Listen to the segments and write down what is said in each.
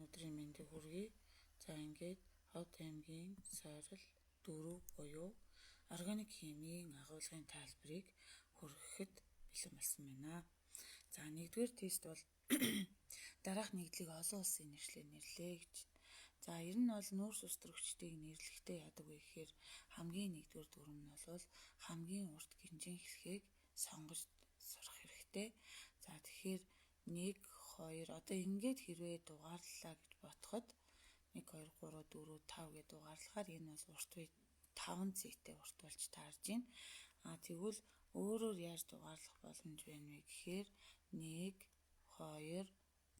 өдрийн мэндийг хүргэе. За ингээд Хот аймгийн Сойрол 4 буюу органик химийн агуулгын тайлбарыг хүргэхэд бэлэн болсон байна. За нэгдүгээр тест бол дараах нэгдлийг олон улсын нэршлээр нэрлэе гэж. За ер нь бол нүүрс устөрөгчдийг нэрлэхдээ яадаг вэ гэхээр хамгийн нэгдүгээр дүрм нь бол хамгийн урт гинжин хэлхийг сонгож сурах хэрэгтэй. За тэгэхээр 1 2 одоо ингээд хэрвээ дугаарлалаа гэж бодоход 1 2 3 4 5 гэж дугаарлахаар энэ бол урт үе 5 зэйтэй урт болж таарж байна. Тэгвэл өөрөөр яаж дугаарлах боломж байна вэ гэхээр 1 2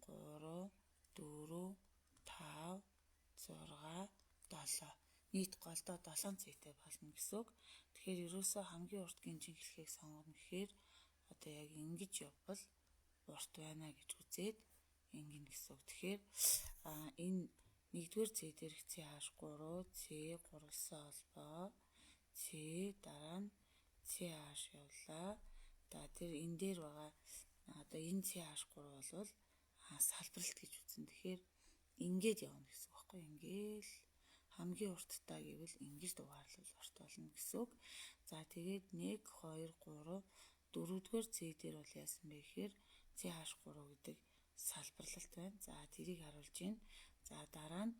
3 4 5 6 7 нийт голдоо 7 зэйтэй болно гэсэн үг. Тэгэхээр ерөөсөө хамгийн урт гинжин хэлхийг сонгоно гэхээр одоо яг ингэж явбал урт байна гэж үзээд ингэн гэсэн үг. Тэгэхээр энэ нэгдүгээр C дээрх CH3 C гурвалсан холбоо C дараа нь CH явлаа. Тэр энэ дээр байгаа одоо энэ CH3 бол салбаралт гэж үзнэ. Тэгэхээр ингээд явна гэсэн үг байхгүй. Ингээл хамгийн урттай гэвэл ингэж дугаарлал урт болно гэсэн үг. За тэгээд 1 2 3 дөрөвдүгээр C дээр бол яасан бэ гэхээр CH3 гэдэг салбарлалт байна. За тэрийг харуулж байна. За дараа нь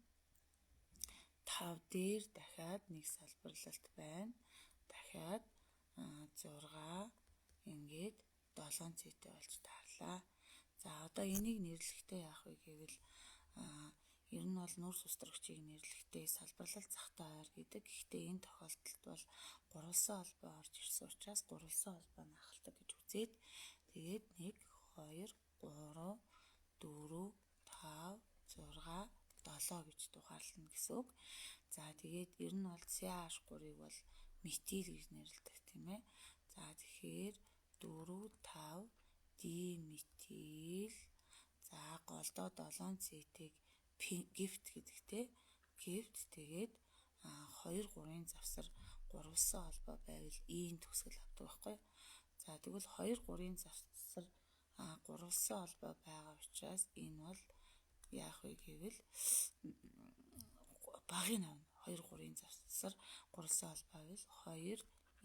5 дээр дахиад нэг салбарлалт байна. Дахиад 6 ингээд 7 цэтэй болж таарлаа. За одоо энийг нэрлэхдээ яах вэ гэвэл ер нь бол нүүрс устөрөгчийг нэрлэхдээ салбарлалт захтай ойр гэдэг. Гэхдээ энэ тохиолдолд бол гурвалсан холбоо орж ирсэн учраас гурвалсан холбооны ахалдаг гэж үзээд тэгээд 1 2 3 4 5 6 7 гэж дугаарлана гэсэн үг. За тэгээд ер нь бол CH3-ыг бол метил гэж нэрлэдэг тийм ээ. За тэгэхээр 4 5 диметил. За голдоо 7 цэтийг гифт гэдэгтэй. Гифт тэгээд 2 3-ын завсар гурвалсан холбоо байвал ийм төгсгөл авдаг байхгүй. За тэгвэл 2 3-ын завсар гурвалсан холбоо байгаа учраас энэ бол яах вэ гэвэл багын авна. 2 3-ын завсар гурвалсан холбоо байвал 2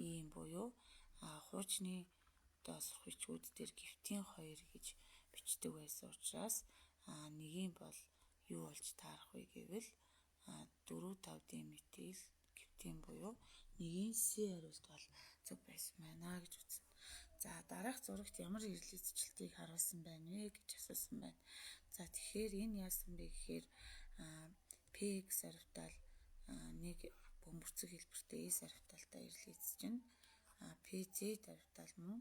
ийм буюу хуучны сурах бичгүүд дээр гифтийн 2 гэж бичдэг байсан учраас нэгийн бол юу болж таарах вэ гэвэл 4 5 диметил гифтийн буюу нэгийн C хариулт бол зөв байсан байна гэж үзнэ. За дараах зурагт ямар ирэлцэлтийг харуулсан байна вэ гэж асуусан байна. За тэгэхээр энэ яасан бэ гэхээр PX сарвтал нэг бөмбөрцөг хэлбэртэй S сарвталтай ирэлцэж байна. PZ сарвтал мөн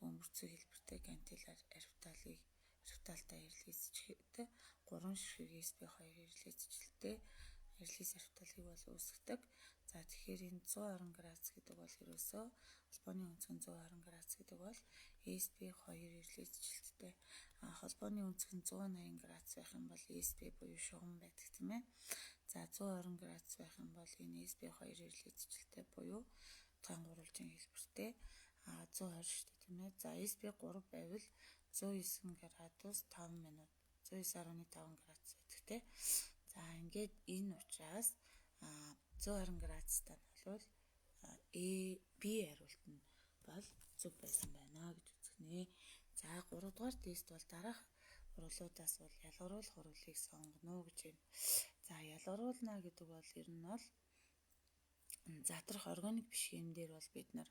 бөмбөрцөг хэлбэртэй кантилар арвталтай ирэлцэжтэй 3 ширхэг SP2 ирэлцэлтэй ирэлцээс арвталыг бол үүсгдэг. За тэгэхээр энэ 120 градус гэдэг бол ерөөсөө холбооны өнцгөн 120 градус гэдэг бол SP2 ирэлцэлтэй. Холбооны өнцгөн 180 градус байх юм бол SP буюу шугам байдаг тийм ээ. За 120 градус байх юм бол энэ SP2 ирэлцэлтэй буюу тангууруулжийн хэлбэртэй 120 шүү дээ тийм ээ. За SP3 байвал 109 градус 5 минут 109.5 градус байдаг тийм. За ингээд энэ учраас 120 градустай нь бол B хариулт нь бол зөв байсан байна гэж үзэгнэ. За 3 дугаар тест бол дараах хурлуудаас бол ялгаруулах хурлыг сонгоно гэж байна. За ялгаруулна гэдэг бол ер нь бол задрах органик биш хэмээр бол бид нар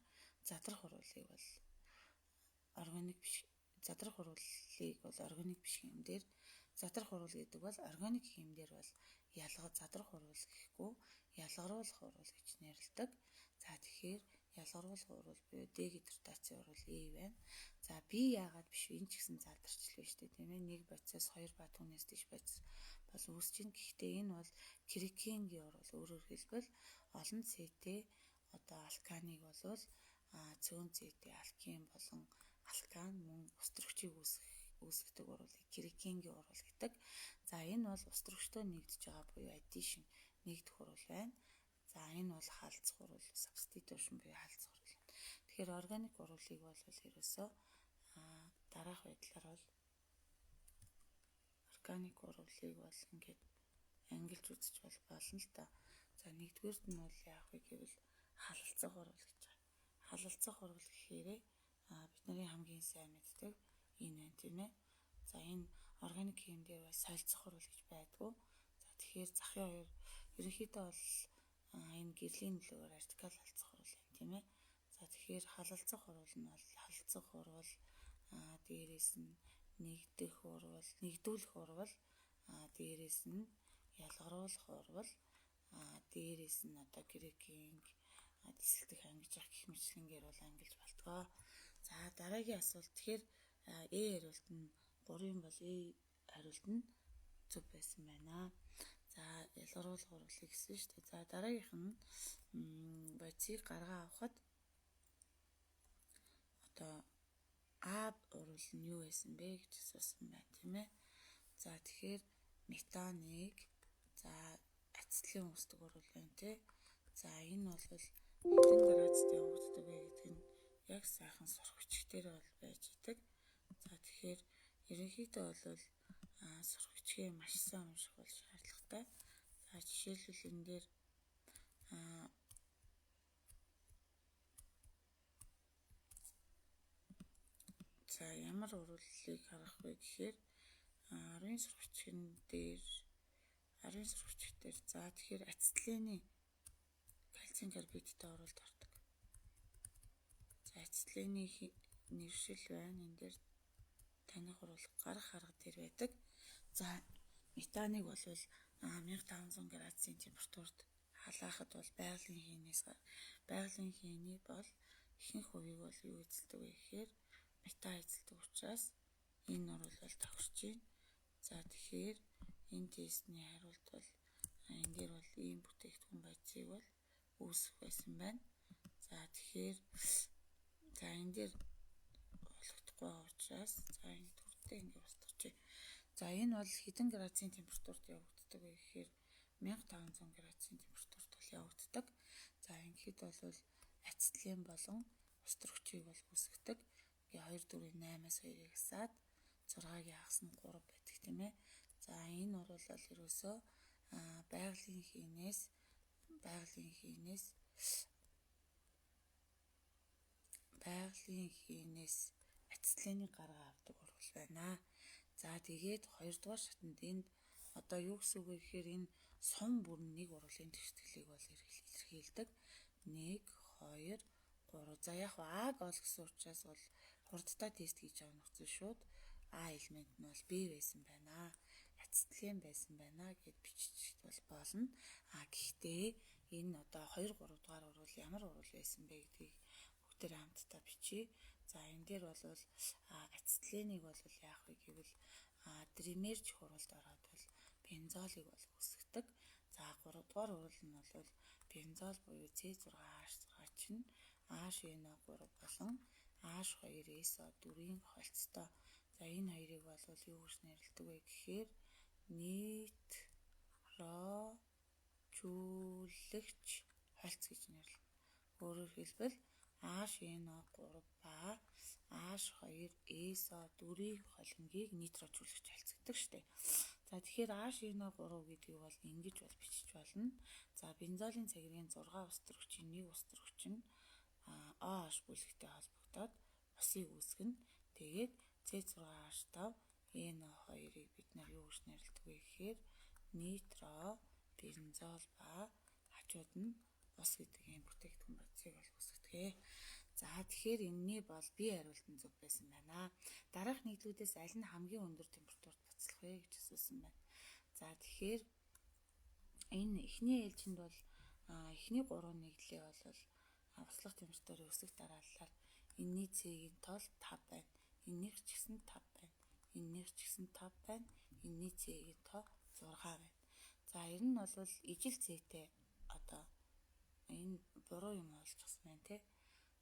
задрах хурлыг бол органик биш задрах хурлыг бол органик биш хэмээр задрах хурал гэдэг бол органик хэмээр бол задрах хурал гэхгүй ялгаруулах хурал гэж нэрлэдэг. За тэгэхээр ялгаруулах хурал буюу дегидратацийн хурал A байна. За B яагаад биш вэ? Энэ ч гэсэн задарчлал байна шүү дээ тийм ээ. Нэг бодисоос 2 ба түүнээс дээш бодис бол үүсэж байна. Гэхдээ энэ бол крекингийн хурал өөрөөр хэлбэл олон цэтэй одоо алканыг болвол цөөн цэтэй алкин болон алкан мөн устөрөгчийг үүсгдэг урвалыг крекингийн урвал гэдэг. За энэ бол устөрөгчтой нэгдэж байгаа буюу addition нэгдэх урвал байна. За энэ бол хаалцах урвал substitution буюу хаалцах урвал. Тэгэхээр органик урвалыг бол ерөөсөө дараах байдлаар бол органик урвалыг бол ингээд ангилж үзэж болно л да. За нэгдүгээрт нь бол яах вэ гэвэл халалцах урвал гэж байгаа. Халалцах урвал гэхээр бидний хамгийн сайн мэддэг энэ байна тийм ээ. За энэ органик хийм дээр бол солилцох урвал гэж байдгүй. За тэгэхээр захын хоёр ерөнхийдөө бол энэ гэрлийн нөлөөгөөр вертикал халалцах урвал байна тийм ээ. За тэгэхээр халалцах урвал нь бол халалцах урвал дээрээс нь нэгдүүлэх урвал дээрээс нь ялгаруулах урвал дээрээс нь одоо грекийн дисэлдэх ангиж явах гэх мэтлэнгээр бол ангилж болтгоо. За дараагийн асуулт. Тэгэхээр хариулт нь 3 бол хариулт нь зөв байсан байна. За ялгаруулах урвалыг гэсэн шүү дээ. За дараагийнх нь бодисыг гаргаа авахад одоо урвал нь юу байсан бэ гэж асуусан байна тийм ээ. За тэгэхээр метаныг за ацетилен үүсдэг урвал байна тий. За энэ бол хэдэн градусд явагддаг вэ гэдэг нь яг сайхан сурах бичгээр бол байж идэг. За тэгэхээр ерөнхийдөө бол сурах бичгээ маш сайн унших бол шаардлагатай. За жишээлбэл энэ дээр за ямар урвалыг харах вэ гэхээр 10 сурах бичгэн дээр за тэгэхээр ацетилений кальцийн карбидтай урвалд ордог. За ацетилений нэршил байна. Энэ дээр таних урвал гарах арга дээр байдаг. За метаныг бол 1500 градусын температурт халаахад бол байгалийн хийний бол ихэнх хувийг бол юу эзэлдэг вэ гэхээр мета эзэлдэг учраас энэ урвал бол тохирч байна. За тэгэхээр энэ тестний хариулт бол энэ дээр бол ийм бүтээгдэхүүн бодисыг бол үүсгэх байсан байна. За тэгэхээр за энэ дээр болохдохгүй учраас за энэ төрөлтэй ингэ устгах. За энэ бол хэдэн градусын температурт явагддаг вэ гэхээр 1500 градусын температурт бол явагддаг. За ингээд бол ацетилен болон устрогчийг бол үүсгдэг. Ингээ 2 4 8-аас 2-ыг хасаад 6-ыг хагас нь 3 байдаг тийм ээ. За энэ урвал бол ерөөсөө байгалийн хийнээс ацетиленийг гаргаа авдаг урвал байна. За тэгээд 2-дугаар шатанд энд одоо юу гэсэн үг вэ гэхээр энэ сум бүр нэг урвалын тэгшгэлийг бол илэрхийлдэг. 1 2 3. За яг Аг ол гэсэн учраас бол хурдтай тест хийж байгаа нөхцөл шууд А элемент нь бол Б байсан байна. Ацетилен байсан байна гэд бичиж бол болно. Гэхдээ энэ одоо 2 3 дугаар урвал ямар урвал байсан бэ гэдгийг бүгдээр хамтдаа бичиж. За энэ дээр бол ацетиленийг бол яах вэ гэвэл дримерч урвалд ороод бол бензолыг бол үүсгдэг. За 3 дугаар урвал нь бол бензол буюу C6H6 чинь HNO3 болон H2SO4-ийн холцтой. За энэ хоёрыг бол юу гэж нэрлэдэг вэ гэхээр нитрожүүлэгч холц гэж нэрлэдэг. Өөрөөр хэлбэл HNO3 ба H2SO4-ийн холингийг нитрожүүлэгч холц гэдэг шүү дээ. За тэгэхээр HNO3 гэдгийг бол ингэж бол бичиж болно. За бензолийн цагирын 6 устрогчийн 1 устрогч нь OH бүлэгтэй холбогдоод усыг үүсгэнэ. Тэгээд C6H5 NO2-ыг бид нар юу гэж нэрлэдэг вэ гэхээр нитро, бензол ба хажууд нь ус гэдэг ийм бүтээгдэхүүн бодисыг бол үүсгэдэг. За тэгэхээр энэний бол B хариулт нь зөв байсан байна. Дараах нийтлүүдээс аль нь хамгийн өндөр температурт буцлах вэ гэж асуусан байна. За тэгэхээр энэ эхний ээлжинд бол эхний 3 нийтлээ бол буцлах температурын өсөх дараалалаар энэний C-ийн тол 5 байна. Энийх ч гэсэн 5 байна. Энийх ч гэсэн 5 байна. Энэний C-ийн тоо 6 байна. За ер нь бол ижил C-тэй одоо энэ буруу юм олчихсан байна тий.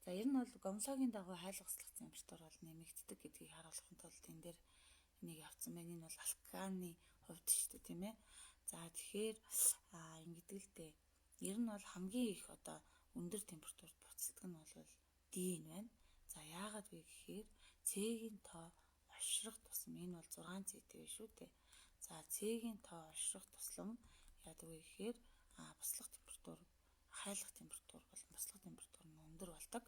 За ер нь бол гомлоогийн дагуу хайлах услах температур бол нэмэгддэг гэдгийг харуулахын тулд энэ дээр энийг авсан байна. Энэ бол алканы хувьд шүү дээ тийм ээ. За тэгэхээр ингэдэг л дээ. Ер нь бол хамгийн их одоо өндөр температурт буцалдаг нь бол D нь байна. За яагаад вэ гэхээр C-ийн тоо олшрох тусам энэ бол 6 C-тэй шүү дээ. За C-ийн тоо олшрох туслан яадаг вэ гэхээр буслах температур, хайлах температур болон буслах температур нь өндөр болдог.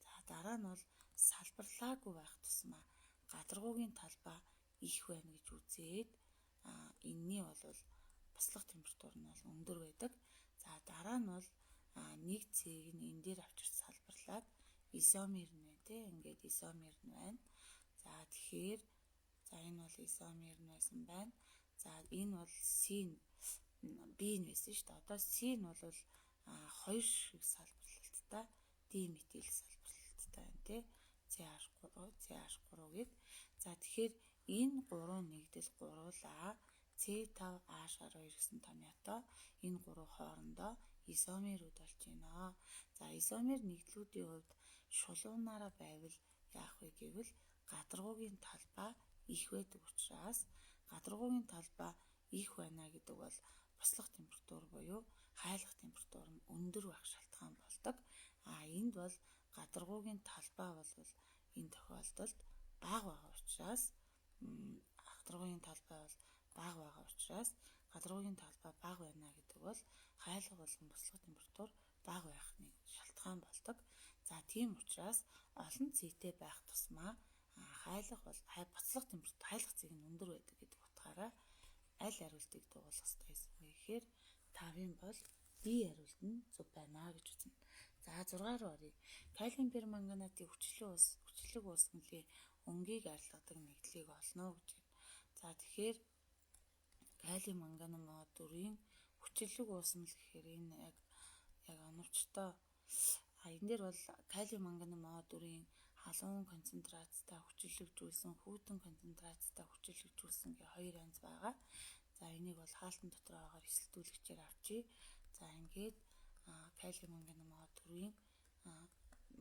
За дараа нь бол салбарлаагүй байх тусмаа гадаргуугийн талбай их байна гэж үзээд энэний бол буслах температур нь бол өндөр байдаг. За дараа нь бол нэг цэг нь энэ дээр авчирч салбарлаад изомер нь байна тий. Ингээд изомер нь байна. За тэгэхээр энэ бол изомер нь байсан байна. За энэ бол C B нь байсан шүү дээ. Одоо C нь бол хоёр шиг салбарлалттай D метил салбарлалттай байна тий. CH3 гээд. За тэгэхээр энэ 3 нэгдэл гуруулаа C5H12 гэсэн томьёотой энэ 3 хоорондоо изомерүүд болж байна. За изомер нэгдлүүдийн хувьд шулуунаараа байвал яах вэ гэвэл гадаргуугийн талбай их байдаг учраас гадаргуугийн талбай их байна гэдэг бол буслах температур буюу хайлах температур нь өндөр байх шалтгаан болдог. Энд бол гадаргуугийн талбай бол энэ тохиолдолд бага байгаа учраас гадаргуугийн талбай бол бага байгаа учраас гадаргуугийн талбай бага байна гэдэг бол хайлах болон буслах температур бага байхны шалтгаан болдог. За тийм учраас олон цэгтэй байх тусмаа хайлах бол буслах температур хайлах цэг нь өндөр байдаг гэдэг утгаараа аль хариултыг дуулах ёстой гэсэн бэ гэхээр 5-ын бол D хариулт нь зөв байна гэж үзнэ. За 6 руу оръё. Калиум перманганатын хүчлэг уусмлын өнгийг арилгадаг нэгдлийг олно гэж байна. За тэгэхээр калиум манганум О4-ийн хүчлэг уусмал гэхээр энэ яг оновчтой энэ дээр бол калиум манганум О4-ийн халуун концентрацтай хүчлэгжүүлсэн, хүйтэн концентрацтай хүчлэгжүүлсэн гэх хоёр янз байгаа. За энийг бол хаалтан дотор байгаагаар эсэлтүүлэгчээр авчий. За ингээд калиум манганум О4-ийн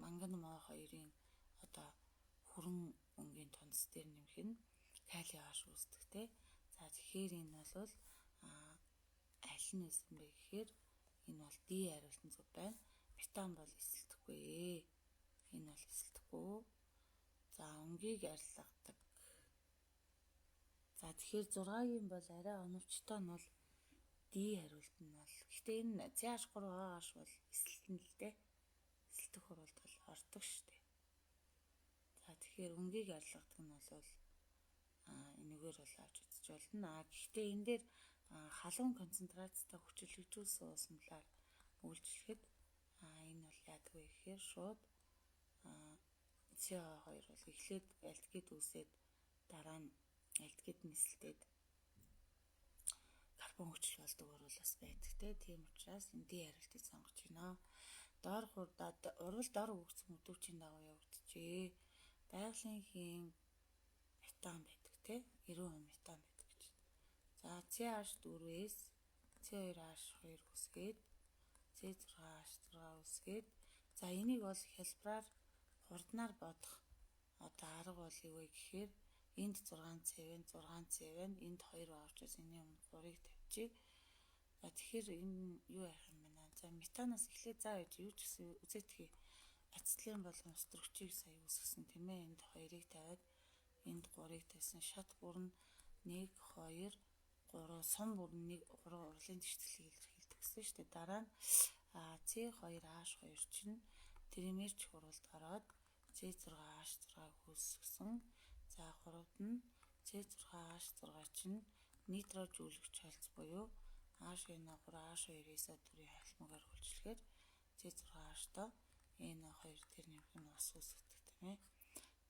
манганум О2-ийн одоо хүрэн өнгийн тунадас дээр нэмэх нь калий H үүсдэг те. За тэгэхээр энэ бол аль нь байсан бэ гэхээр энэ бол D хариулт нь зөв байна. Метан бол эсэлдэхгүй ээ. Энэ бол эсэлдэхгүй. За өнгийг арилгадаг. За тэгэхээр 6-гийн бол арай оновчтой нь бол D хариулт нь бол. Гэхдээ энэ CH3OH бол эсэлтэн л дээ. Эсэлдэх хуралд бол ордог шүү дээ. За тэгэхээр өнгийг арилгадаг нь бол энэгээр бол авч үзэж болно. Гэхдээ энэ дээр халуун концентрацтай хүчлэгжүүлсэн уусмлаар үйлчлэхэд энэ бол яадаг вэ гэхээр шууд CO2 бол эхлээд альдгид үүсээд дараа нь альдгид нислээд карбон хүчил болдог бол бас байдаг те. Тийм учраас энэ D хариултыг сонгож байна. Доорх урвал дор өгсөн өдөөчийн дагуу явагдчихэ. Байгалийн хийн метан байдаг те. 90% метан байдаг гэж. За CH4-ээс C2H2 үсгээд C6H6 үсгээд за энийг бол хялбараар хурднаар бодох одоо арга бол юу вэ гэхээр энд 6C байна, энд 2 байгаа учраас энэний өмнө 3-ыг тавьчих. За тэгэхээр энэ юу яах юм бэ? За метанаас эхлээд заа гэж юу ч гэсэн үзээдхий ацетилен болон өстрөгчийг сая үсгэсэн тийм ээ. Энд 2-ыг тавиад энд 3-ыг тавьсан. Шат бүр нь 1 2 3 сум бүр нь 1 3 урлын тэгшлэлийг илэрхийлдэг гэсэн шүү дээ. Дараа нь C2H2 чинь тримерч хуралд ороод C6H6 хөлсгсөн. За 3-д нь C6H6 чинь нитрожүүлэгч хальц буюу H3H2-ээс 4-ийн халмгаар үйлчлэхээр C6H-то NO2 дээр нэмэх нь ус үүсгдэг тийм ээ.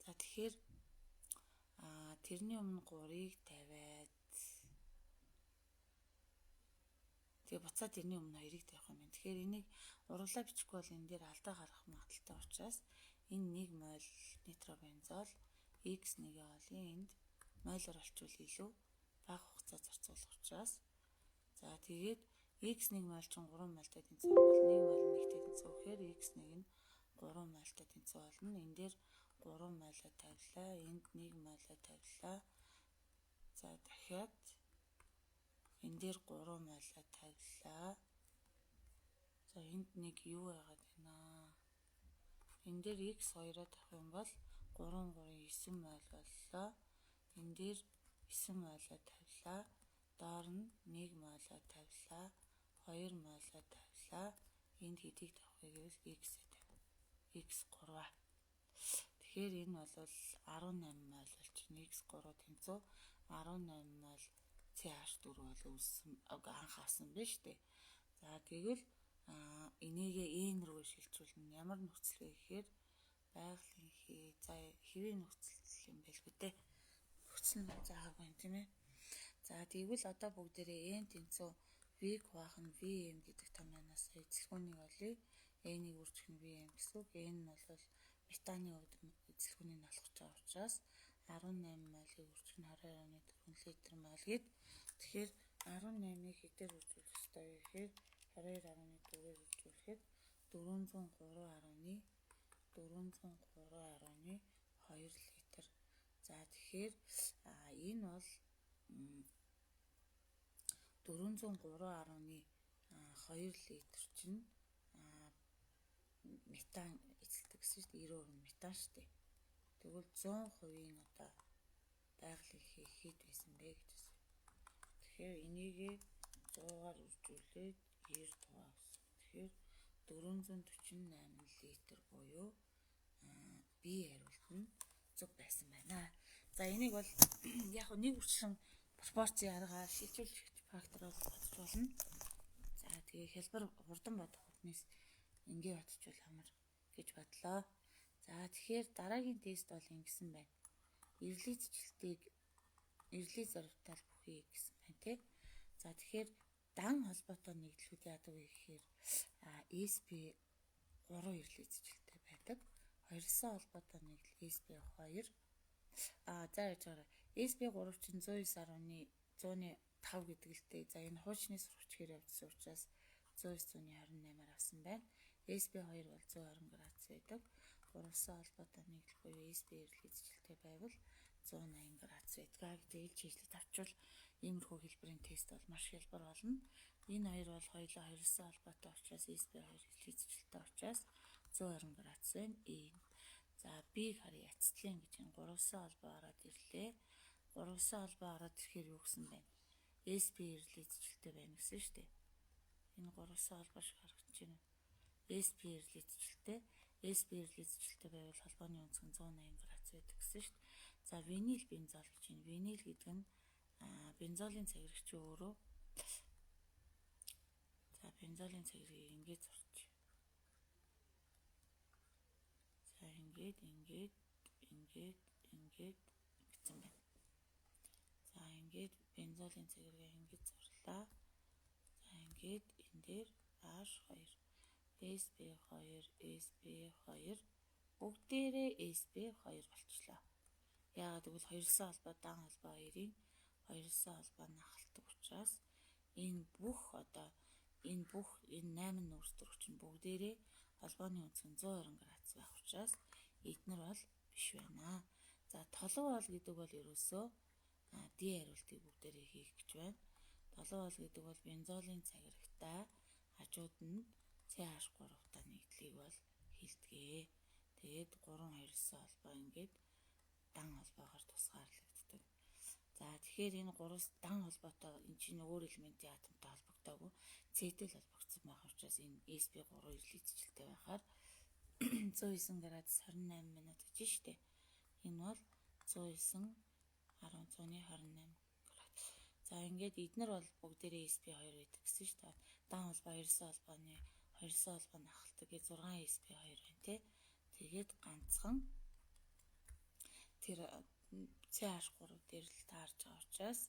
За тэгэхээр тэрний өмнө 3-ыг тавиад тэгээ буцаад тэрний өмнө 2-ыг тавих юм байна. Тэгэхээр энийг урлаа бичихгүй бол энэ дээр алдаа гарах магадaltaй учраас энэ 1 мол нитробензол X1-ийг олъё. Энд молоор олчвол илүү бага хугацаа зарцуулах учраас за тэгээд X1 мол чинь 3 молтой тэнцвэр бол 1 мол нэгтэй тэнцвэр гэхээр X1 нь 3 молтой тэнцвэр болно. Энэ дээр 3 молоо тавилаа. Энд 1 молоо тавилаа. За дахиад энэ дээр 3 молоо тавилаа. За энд нэг юу байгаад байна. Энэ дээр X2-оо тавих юм бол 3 3 9 мол боллоо. Энэ дээр 9 молоо тавилаа. Доор нь 1 молоо тавилаа. 2 молоо тавилаа. Энд хэдийг тавих вэ гэвэл x-ээ тавь. x3. Тэгэхээр энэ бол 18 мол болчихно. x3 тэнцүү 18 мол CH4 бол үүссэн анх авсан байна шүү дээ. За тэгвэл энийгээ n рүү шилжүүлнэ. Ямар нөхцөл вэ гэхээр байгалийн хий. За хэвийн нөхцөл юм бэл үү дээ. Нөхцөл нь заагагүй юм тийм ээ. За тэгвэл одоо бүгдээрээ n тэнцүү v хуваах нь vm гэдэг томьёоноос эзэлхүүнийг олъё. N-ийг үржих нь vm гэсэн үг. N нь бол метаны эзэлхүүнийг олох гэж байгаа учраас 18 молыг үржих нь 22.4 литр мол гэд. Тэгэхээр 18-ыг хэдээр үржүүлэх ёстой вэ гэхээр 22.4-ээр үржүүлэхэд 403.2 литр. За тэгэхээр энэ бол 403.2 литр чинь метан эзэлдэг гэсэн шүү дээ. 90% нь метан шүү дээ. Тэгвэл 100%-ийн одоо байгалийн хий хэд байсан бэ гэж байна. Тэгэхээр энийгээ 100-аар үржүүлээд 90 тугаа гэсэн. Тэгэхээр 448 литр буюу B хариулт нь зөв байсан байна. За энийг бол яг нэг үрчлэн пропорцийн аргаар шийдвэрлэх фактороор бодож болно. За тэгээ хялбар хурдан бодох хүнээс ингээ бодчихвол амар гэж бодлоо. За тэгэхээр дараагийн тест бол ингэсэн байна. Ирэлий зоригтол бүхий гэсэн байна тий. За тэгэхээр дан холбоотой нэгдлүүд яадаг вэ гэхээр SP3 ирэлий зэжилтэй байдаг. Хоёрсан холбоотой нэгдэл SP2. За яаж байгаа SP3 чинь 109.105 гэдэг л дээ. За энэ хуучны сурвчгээр явуулсан учраас 109.28-аар авсан байна. SP2 бол 120 градус байдаг. Гуравсан холбоотой нэгдэл буюу SP ирэлий зэжилтэй байвал 180 градус байдаг. Тэгэл чийжлээд авчвал иймэрхүү хэлбэрийн тест бол маш хялбар болно. Энэ хоёр бол хоёулаа хоёрсан холбоотой учраас SP2 ирэлий зэжилтэй учраас 120 градус байна. За B харъя ацетлин гэж энэ гуравсан холбоо ороод ирлээ. Гуравсан холбоо ороод ирэхээр юу гэсэн бэ? SP ирэлий зэжилтэй байна гэсэн шүү дээ. Энэ гуравсан холбоо шиг харагдаж байна. SP ирэлий зэжилтэй. SP ирэлий зэжилтэй байвал холбооны өнцгөн 180 градус байдаг гэсэн шүү дээ. За винил бензол гэж байна. Винил гэдэг нь бензолын цагирагч өөрөө. За бензолын цагирыг ингэж зурчих. За ингэж гэсэн байна. За ингэж бензолын цагиргаа ингэж зурлаа. За ингэж энэ дээр H2 SP2 бүгдээрээ SP2 болчлоо. Яагаад гэвэл хоёрсан холбоо дан холбоо хоёрын хоёрсан холбоо нахалдаг учраас энэ бүх 8 нүүрстөр чинь бүгдээрээ холбооны өнцгөн 120 градус байх учраас эднэр бол биш байна. За толгой бол гэдэг бол ерөөсөө D хариултыг бүгдээрээ хийх гэж байна. Толгой бол гэдэг бол бензолын цагирагтай хажууд нь CH3-тай нэгдлийг бол хилдэгэ. Тэгээд 3 хоёрсан холбоо ингээд дан холбоогоор тусгаарлагддаг. За тэгэхээр энэ 3 дан холбоотой энэ чинь өөр элементийн атомтой холбогдоогүй C-тэй холбогдсон байх учраас энэ SP3 ирэлий зэжилтэй байхаар 109 градус 28 минут гэж штэ. Энэ бол 109 10-128 градус. За ингээд эднэр бол бүгдээрээ SP2 байдаг гэсэн штэ. Дан холбоо хоёрсан холбоо нахалдаг гэ 6 SP2 байна тий. Тэгээд ганцхан тэр CH3 дээр л таарж байгаа учраас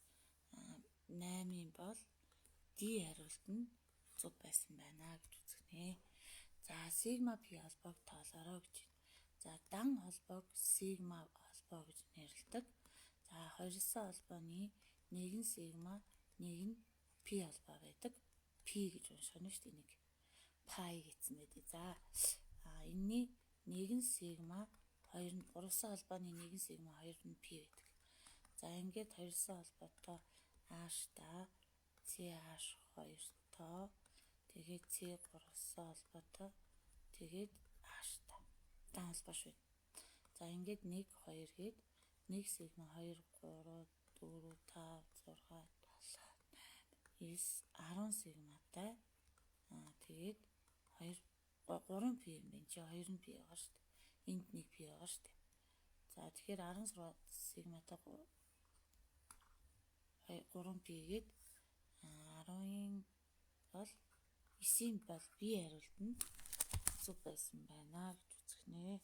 8-ын бол D хариулт нь зөв байсан байна гэж үзэгнэ. За сигма P холбоог тоолоорой гэж байна. За дан холбоог сигма холбоо гэж нэрлэдэг. За хоёрсан холбооны нэг нь сигма, нэг нь P холбоо байдаг. P гэж унших нь шүү дээ нэг. Пай гэсэн байдаг. За энэний нэг нь сигма, хоёр нь гуравсан холбооны нэг нь сигма, хоёр нь P байдаг. За ингээд хоёрсан холбоотой H-та CH2-тоо тэгээд C3-сан холбоотой тэгээд H-та дан холбоо шүү. За ингээд 1 2 гээд 1 сигма 2 3 4 5 6 10 сигматай. Тэгээд 3 пи юм байна чи 2 нь пи байгаа шүү дээ. Энд 1 пи байгаа шүү дээ. За тэгэхээр 10 сигматай 3 пигээд 10-ын бол 9-ийн бол бие хариулт нь зүг байсан байна гэж үзэх нэ.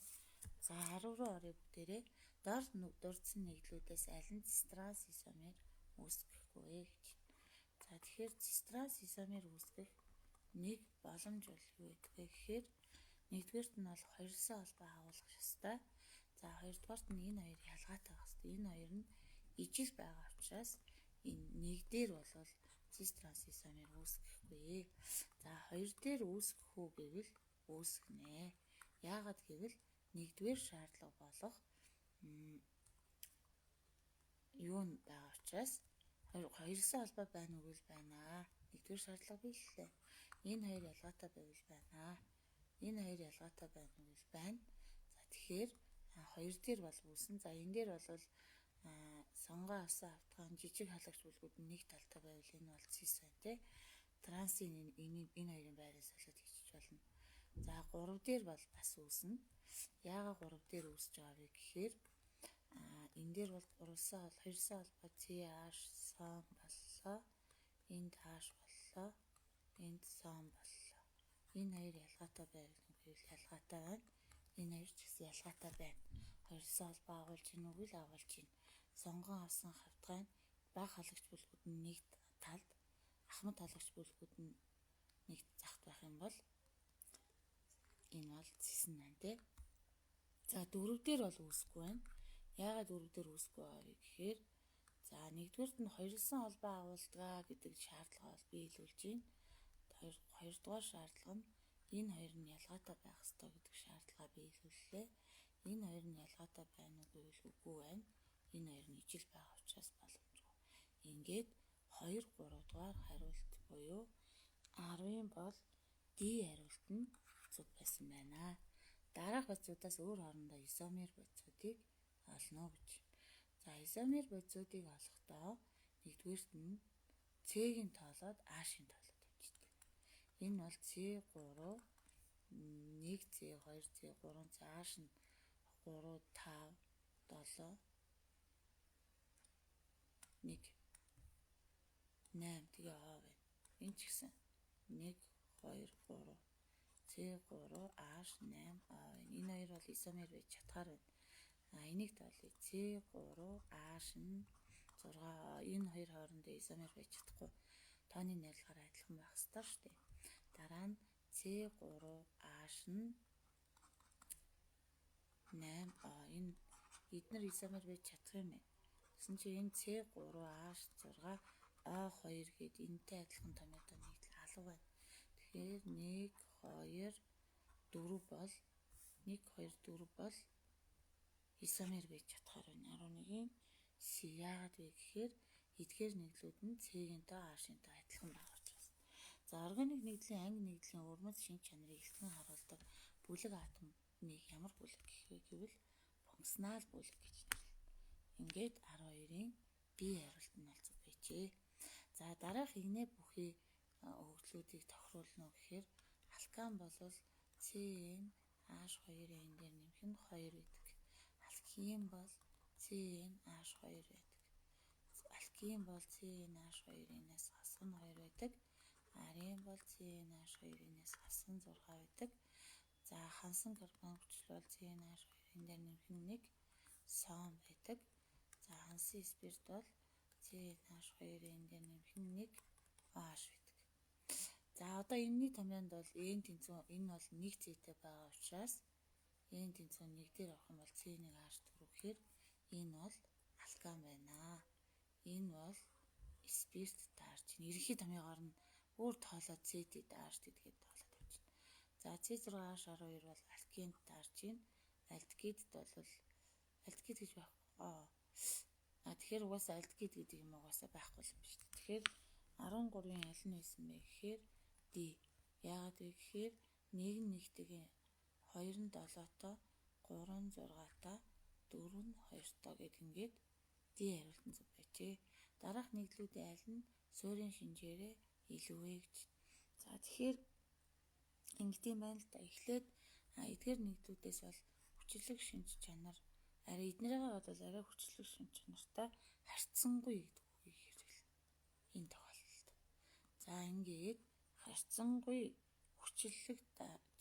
За 10 руу орё бүгдээрээ. Дор дурдсан нэглүүдээс аль нь цистрал изомер үүсгэхгүй вэ гэж. За тэгэхээр цистрал изомер үүсгэх нэг боломж бол юу гэдэг вэ гэхээр нэгдүгээрт нь бол хоёрсоо холбоо агуулгах ёстой. За хоёрдугаарт нь энэ хоёр ялгаатай байх ёстой. Энэ хоёр нь ижил байгаа учраас энэ нэг дээр бол цистрал изомер үүсгэхгүй. За хоёр дээр үүсгэх үү гэвэл үүсгэнэ. Яагаад гэвэл нэгдүгээр шаардлага болох юу нь байгаа учраас хоёрсоо холбоо байна уу гэвэл байна. Нэгдүгээр шаардлага биелэлээ. Энэ хоёр ялгаатай байвал байна. Энэ хоёр ялгаатай байна уу гэвэл байна. За тэгэхээр хоёр дээр бол үүснэ. За энэ дээр бол сонгоо авсан автгаан жижиг халагч бүлгүүд нь нэг талтай байвал энэ бол цис байна те. Трансын энэ хоёрын байраас солиод хийчих болно. За 3 дээр бол бас үүснэ. Яагаад 3 дээр үүсэж байгаа вэ гэхээр энэ дээр бол 2соо холбоо CH сон боллоо. Энд H боллоо. Энд сон боллоо. Энэ хоёр ялгаатай байвал гэвэл ялгаатай байна. Энэ хоёр ч гэсэн ялгаатай байна. Хоёрсоо холбоо агуулж гин үгүй л агуулж гин. Сонгон авсан хавтгай бага халагч бүлгүүд нь нэг талд, ахмад халагч бүлгүүд нь нэг захт байх юм бол энэ бол цэсэн байна те. За 4 дээр бол үүсэхгүй байна. Яагаад 4 дээр үүсэхгүй байгаа вэ гэхээр за нэгдүгээрт нь хоёрсон холбоо агуулдгаа гэдэг шаардлага бол биелүүлж байна. Хоёрдугаар шаардлага нь энэ хоёр нь ялгаатай байх ёстой гэдэг шаардлага биелүүллээ. Энэ хоёр нь ялгаатай байна уу гэвэл үгүй байна. Энэ хоёр нь ижил байгаа учраас боломжгүй. Ингээд 2 3 дугаар хариулт буюу 10-ын бол D хариулт нь зүг байсан байна. Дараах бодисуудаас өөр хоорондоо изомер бодисуудыг олно гэж. За изомер бодисуудыг олохдоо нэгдүгээрт нь C-ийн тоолоод H-ийн тоолоод авчдаг. Энэ бол C3 1C 2C 3C H нь 3 5 7 1 8 тэгээ А байна. Энэ ч гэсэн 1 2 3 C3 H 8 А байна. Энэ хоёр бол изомер байж чадхаар байна. Энийг тоолъё. C3 H нь 6 А. Энэ хоёр хоорондоо изомер байж чадахгүй. Тооны найрлагаараа адилхан байх ёстой шүү дээ. Дараа нь C3 H нь 8 А. Энэ эдгээр изомер байж чадах юм байна. Гэсэн чи энэ C3 H 6 А2 гээд энэтэй адилхан томьёотой нэгдэл алга байна. Тэгэхээр 1 2 4 бол 1 2 4 бол изомер байж чадхаар байна. 11-ийн C яагаад вэ гэхээр эдгээр нэглүүд нь C-гийнтэй H-ийнтэй адилхан байгаа учраас. За органик нэгдлийн анги нэгдлийн урмыз шин чанарыг элтгэн харуулдаг бүлэг атомыг ямар бүлэг гэх вэ гэвэл функционал бүлэг гэж нэрлэдэг. Ингээд 12-ийн B хариулт нь бол зүг байжээ. За дараах игнэ бүхий хөгжлүүдийг тохируулна гэхээр алкан бол CnH2n дээр нэмэх нь 2 байдаг. Алкин бол CnH2 байдаг. Алкин бол CnH2-ээс хасах нь 2 байдаг. Арин бол CnH2-ээс хасах нь 6 байдаг. За хансан карбон хүчил бол CnH2-ын дээр нэмэх нь 1 сон байдаг. За хансан спирт бол CnH2-ын дээр нэмэх нь 1 OH байдаг. За одоо энэний томьёонд бол N тэнцвэн энэ бол 1 C-тэй байгаа учраас N тэнцвэн 1 дээр авах юм бол C1H4 гэхээр энэ бол алкан байна. Энэ бол спирт таарч байна. Ерөнхий томьёогоор нь өөр тоолоод CD даарч гэдгээд тоолоод авчихна. За C6H12 бол алкинд таарч байна. Альдегидд бол альдегид гэж байхгүй. Тэгэхээр угаасаа альдегид гэдэг юм угаасаа байхгүй юм шүү дээ. Тэгэхээр 13-ын аль нь байсан бэ гэхээр D. Яагаад вэ гэхээр 1 1-тэйгээ 2 нь 7-тоо 3 нь 6-таа 4 нь 2-тоо гэдэг ингээд D хариулт нь зүг байжээ. Дараах нэглүүдийн аль нь суурийн шинжээрээ илүүвэ гэж. За тэгэхээр ингэдэм байна л да. Эхлээд эдгээр нэгдүүдээс бол хүчлэг шинж чанар арай эднэрээ бол арай хүчлэг шинж чанартай харьцангуй гэдэг үгийг хэрэглэнэ. Энэ тохиолдолд. За ингээд харьцангуй хүчлэг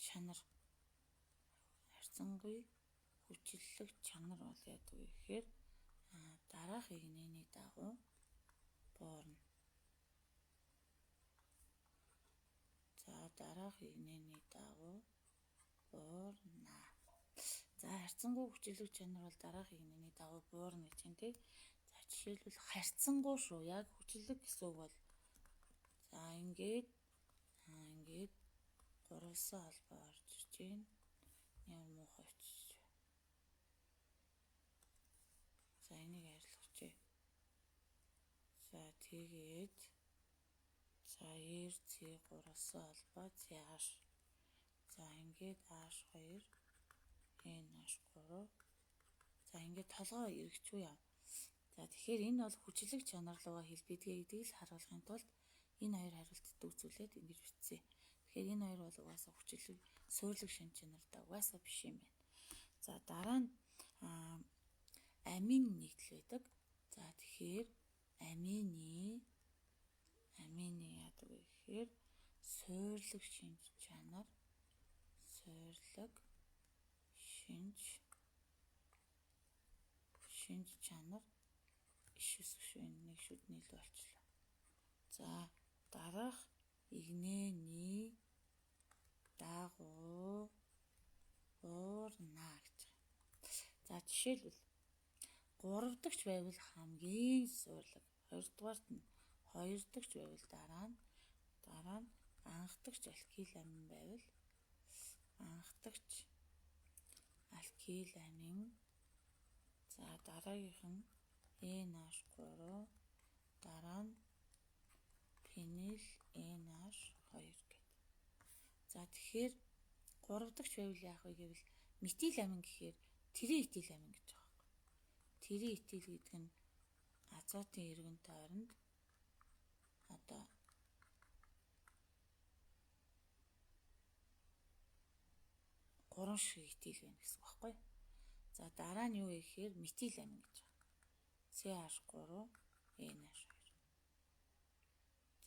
чанар бол яадаг вэ гэхээр дараах игнэний дагуу буурна. За дараах игнэний дагуу буурна. За харьцангуй хүчлэг чанар бол дараах игнэний дагуу буурна гэж юм тий. За жишээлбэл харьцангуй шүү. Яг хүчлэг гэсэн үг бол за ингээд гурвалсан холбоо орж ирж байна. Ямар муухай очиж. За энийг арилгачээ. За тэгээд за RC гурвалсан холбоо CH. За ингээд H2 NH3. За ингээд толгой эргэчгүй яа. За тэгэхээр энэ бол хүчлэг чанар руугаа хэлбэдгээ гэдгийг л харуулахын тулд энэ хоёр хариултад үзүүлээд ингэж бичсэн. Тэгэхээр энэ хоёр бол угаасаа хүчлэг суурилэг шинж чанартай угаасаа биш юм байна. За дараа нь амийн нэгдэл байдаг. За тэгэхээр амины яадаг вэ гэхээр суурилэг шинж чанар иш үсгшүү нэг шүд нийлүү болчихлоо. За дараах игнэний дагуу буурна гэж. За жишээлбэл 3 дахь байвал хамгийн суурилаг. 2 дугаарт нь 2 дахь байвал дараа нь анх дахь алкил амин байвал анх дахь алкил амин. За дараагийнх нь NH3 дараа нь фенил NH2 гэдэг. За тэгэхээр 3 дахь байвал яах вэ гэвэл метил амин гэхээр триэтил амин гэж байгаа юм. Триэтил гэдэг нь азотын эргэн тойронд одоо 3 шиг этил байна гэсэн үг байхгүй. За дараа нь юу вэ гэхээр метил амин гэж байна. CH3 NH2.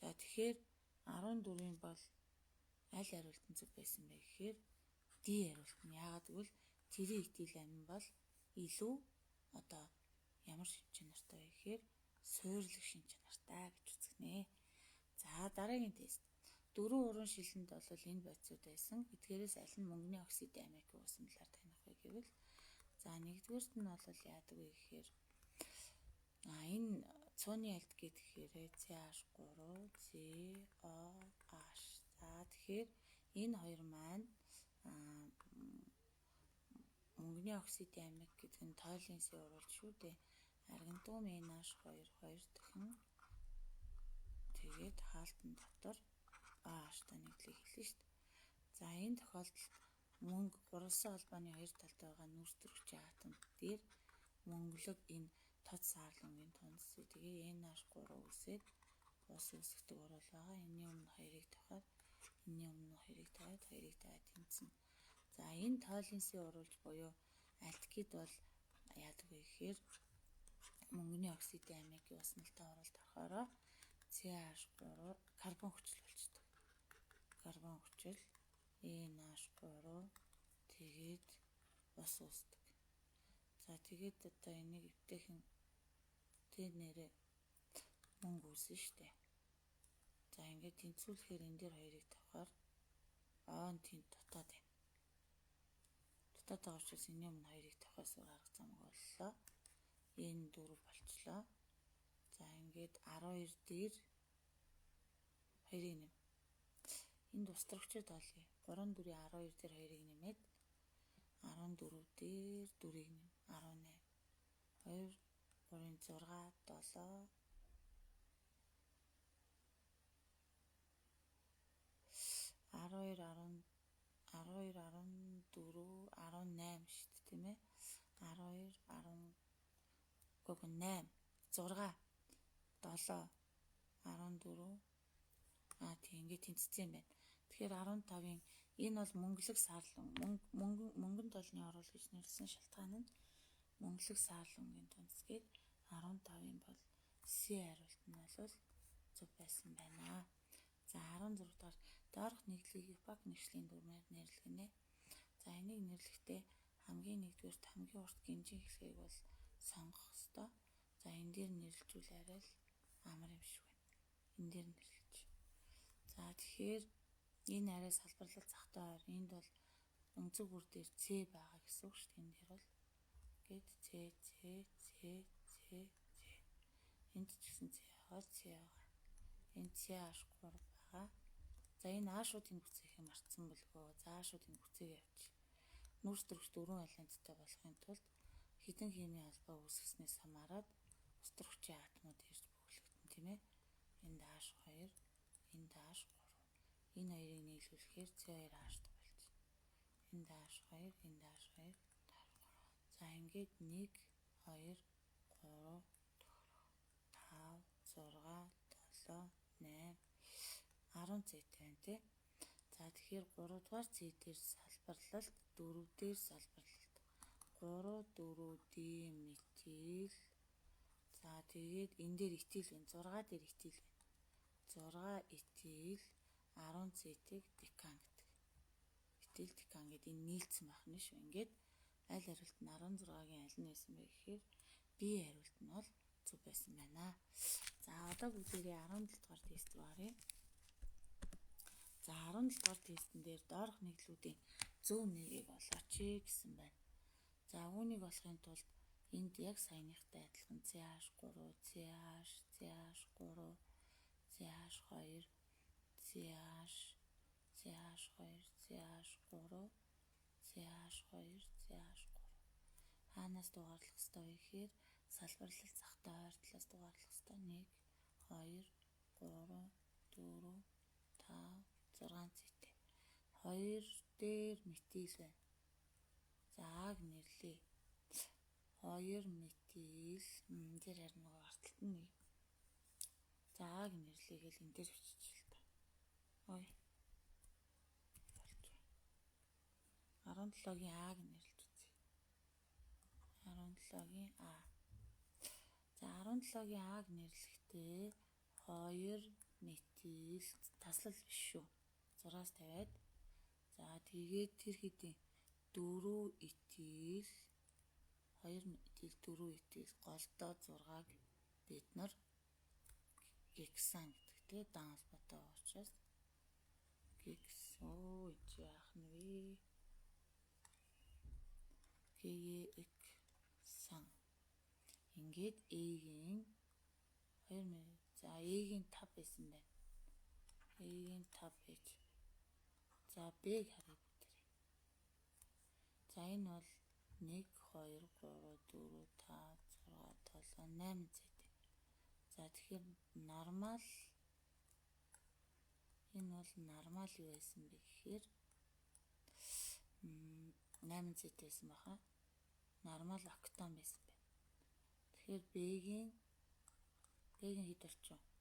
За тэгэхээр 14-ийн бол аль хариултан зөв байсан бэ гэхээр D хариулт нь. Яагаад гэвэл триэтил амин бол илүү одоо ямар шинж чанартай вэ гэхээр суурилэг шинж чанартай гэж үзэгнэ. За дараагийн тест. 4 уран шилэнд бол энэ бодисууд байсан. Эдгээрээс аль нь мөнгөний оксидын амикийг уусамлаар таних вэ гэвэл за нэгдүгээрт нь бол яадаг вэ гэхээр энэ цууны альд гэхээр CH3 COH. За тэгэхээр энэ хоёр маань мөнгөний оксидын амик гэдэг нь тойлинсийн уруулж шүү дээ. Аргентум NH2 2 дахин тэгээд хаалтан дотор H-тай нэгдлийг хэлнэ шүү дээ. За энэ тохиолдолд мөнгө гурвалсан холбооны хоёр талд байгаа нүүрстөрөгчийн атом дээр мөнгөлөг энэ тод саарлангийн тунс тэгээ NH3 үсээд ус үүсгдэг урал байгаа. Энийн өмнө хоёрыг тавихад хоёрыг тавиад тэнцэнэ. За энэ тойлинсийн уруулж буюу альдгид бол яадаг вэ гэхээр мөнгөний оксидын амикийн усналтай уралд орохороо CH3 карбон хүчил болчдөг. Карбон хүчил NH3 тэгээд ус үүсдэг. За тэгээд одоо энийг эвтэйхэн тэр нэрээ мөнгө үүснэ штэ. За ингээд тэнцвүүлэхээр энэ дээр хоёрыг тавихаар он тэнд дутаад байна. Дутаад байгаа учраас энэний өмнө хоёрыг тавихаас арга замаг боллоо. Энэ 4 болчлоо. За ингээд 12 дээр хоёрыг нэм. Энд устөрөгчөд олъё. 3 4-ийн 12 дээр хоёрыг нэмээд 14 дээр 4-ийг нэм. 18 2 3-ийн 6 7 12 14 18 шүү дээ тийм ээ. 12 10 8 6 7 14. Тийм ингээд тэнцсэн юм байна. Тэгэхээр 15-ын энэ бол мөнгөлөг саарлан мөнгөн толны оруул гэж нэрлсэн шалтгаан нь мөнгөлөг саарлангийн тунцгээд 15-ын бол C хариулт нь бол зөв байсан байна. За 16 дахь доорх нийтлэгийг Юпак нэгшлийн дүрмээр нэрлэгэнэ. За энийг нэрлэхдээ хамгийн нэгдүгээрт хамгийн урт гинжин хэлхийг бол сонгох ёстой. За энэ дээр нэрлэлжүүлээрэй л амар юм шиг байна. Энэ дээр нэрлэж. За тэгэхээр энэ арай салбарлал захтай ойр. Энд бол өнцөг бүр дээр C байгаа гэсэн үг шүү дээ. Энэ дээр бол гээд C. Энд ч гэсэн C байгаа. Энд CH3 байгаа. За энэ А-шуудын бүцээх юм мартсан бөлгөө. За А-шуудын бүцээгээ явчих. Нүүрс төрөгч дөрвөн валенттай болохын тулд хідэн химийн албаа үүсгэснээс хамаарат ус төрөгчийн атомууд ирж бүхлэгдэн тийм ээ. Энд H2, энд H3. Энэ хоёрыг нийлүүлэхээр C2H2 болж байна. Энд H2, энд H2. За ингээд 1 2 3 4 5 6 7 8 10 цэтэй байна тий. За тэгэхээр 3 дугаар C дээр салбарлалт 4 дээр салбарлалт 3 4 диметил. За тэгээд энэ дээр этил байна. 6 дээр этил байна. 6 этил 10 цэтиг декан гэдэг. Этил декан гэдэг энэ нийлцсэн байх нь шүү. Ингээд аль хариулт нь 16-гийн аль нь байсан бэ гэхээр B хариулт нь бол зөв байсан байна. За одоо бүгдээрээ 17 дугаар тест руу оръё. За 17 дугаар тестэн дээр доорх нийтлүүдийн зөв нэгийг олооч гэсэн байна. За үүнийг олохын тулд энд яг саяныхтай адилхан CH3, CH, CH3, CH2, CH, CH2, CH3, CH2, CH3. Хаанаас дугаарлах ёстой вэ гэхээр салбарлал захтай ойр талаас дугаарлах ёстой. 1 2 3 4 5 6 цэтэй. 2 дээр метил байна. За Аг нэрлэе. 2 метил дээр харин нөгөө арталт нь нэг. За Аг нэрлэе гэл энэ дээр бичиж л та. Ой. 17-гийн Аг нэрлэж үзье. 17-гийн А. За 17-гийн Аг нэрлэхдээ 2 метил таслал биш шүү. 6-аас тавиад. За тэгээд тэр хэдийн 4 этил 2 метил 4 этил голдоо 6-г бид нар гексан гэдэг те дан холбоотой учраас гексоо яах нь вэ? Гексан. Ингээд A-гийн 2 за A-гийн 5 байсан байна. A-гийн 5 байж. За B-г харъя бүгдээрээ. За энэ бол 1 2 3 4 5 6 7 8 цэтэй. За тэгэхээр нормал энэ бол нормал юу байсан бэ гэхээр 8 цэтэй байсан баха. Нормал октон байсан байна. Тэгэхээр B-гийн хэд болчих вэ?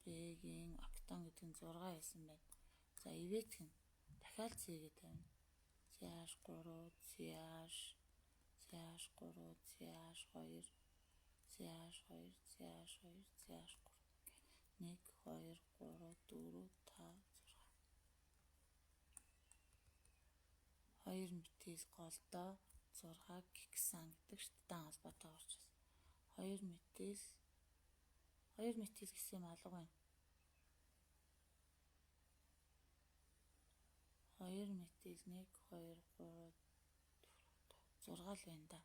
B-гийн октон гэдэг нь 6 байсан байна. За ивэт нь дахиад C-гээ тавина. CH3, CH, CH3, CH2, CH2, CH2, CH3. 1 2 3 4 5 6. 2 метил голдоо 6 гексан гэдэг шүү дээ. Дан холбоотой учраас 2 метил гэсэн юм алга байна. 2 метил 1 2 3 4 5 6 л байна да.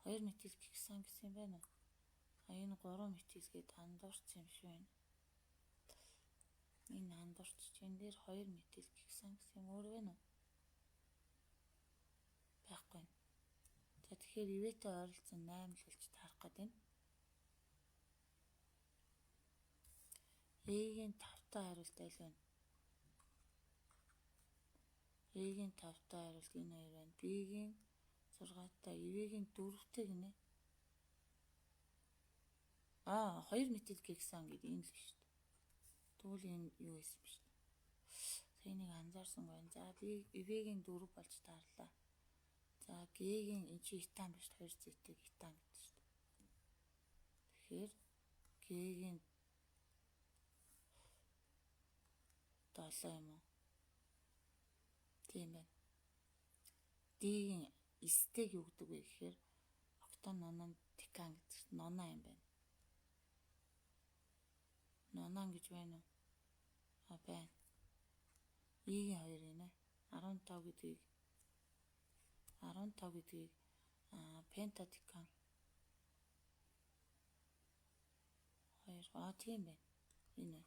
2 метил гексан гэсэн юм байна уу? Энэ 3 метилгээд андуурсан юм шүү байна. Энэ андуурч энэ дээр 2 метил гексан гэсэн юм өөр байна уу? Байхгүй. За тэгэхээр ивэтэй ойролцоо 8 л болж таарах гээд байна. A-гийн 5-тай хариулт аль вэ? A-гийн 5-тай хариулт энэ хоёр байна. B-гийн 6-тай, ивэгийн 4-тэй гинэ. 2 метил гексан гэдэг энэ л шүү дээ. Тэгвэл энэ юу байсан бэ? Сая нэг анзаарсан байна. За би V-гийн 4 болж таарлаа. За G-гийн энэ чи этан биш 2 зэтэй этан гэдэг шүү дээ. Тэгэхээр G-гийн 7 юм уу? Тийм байна. D-гийн 9-тэй юу гэдэг вэ гэхээр октан нонон декан гэдэг чинь нонаа юм байна. Нонаа гэж байна уу? Байна. E-гийн 2 гинэ. 15 гэдгийг пентадекан 2 тийм байна. Энэ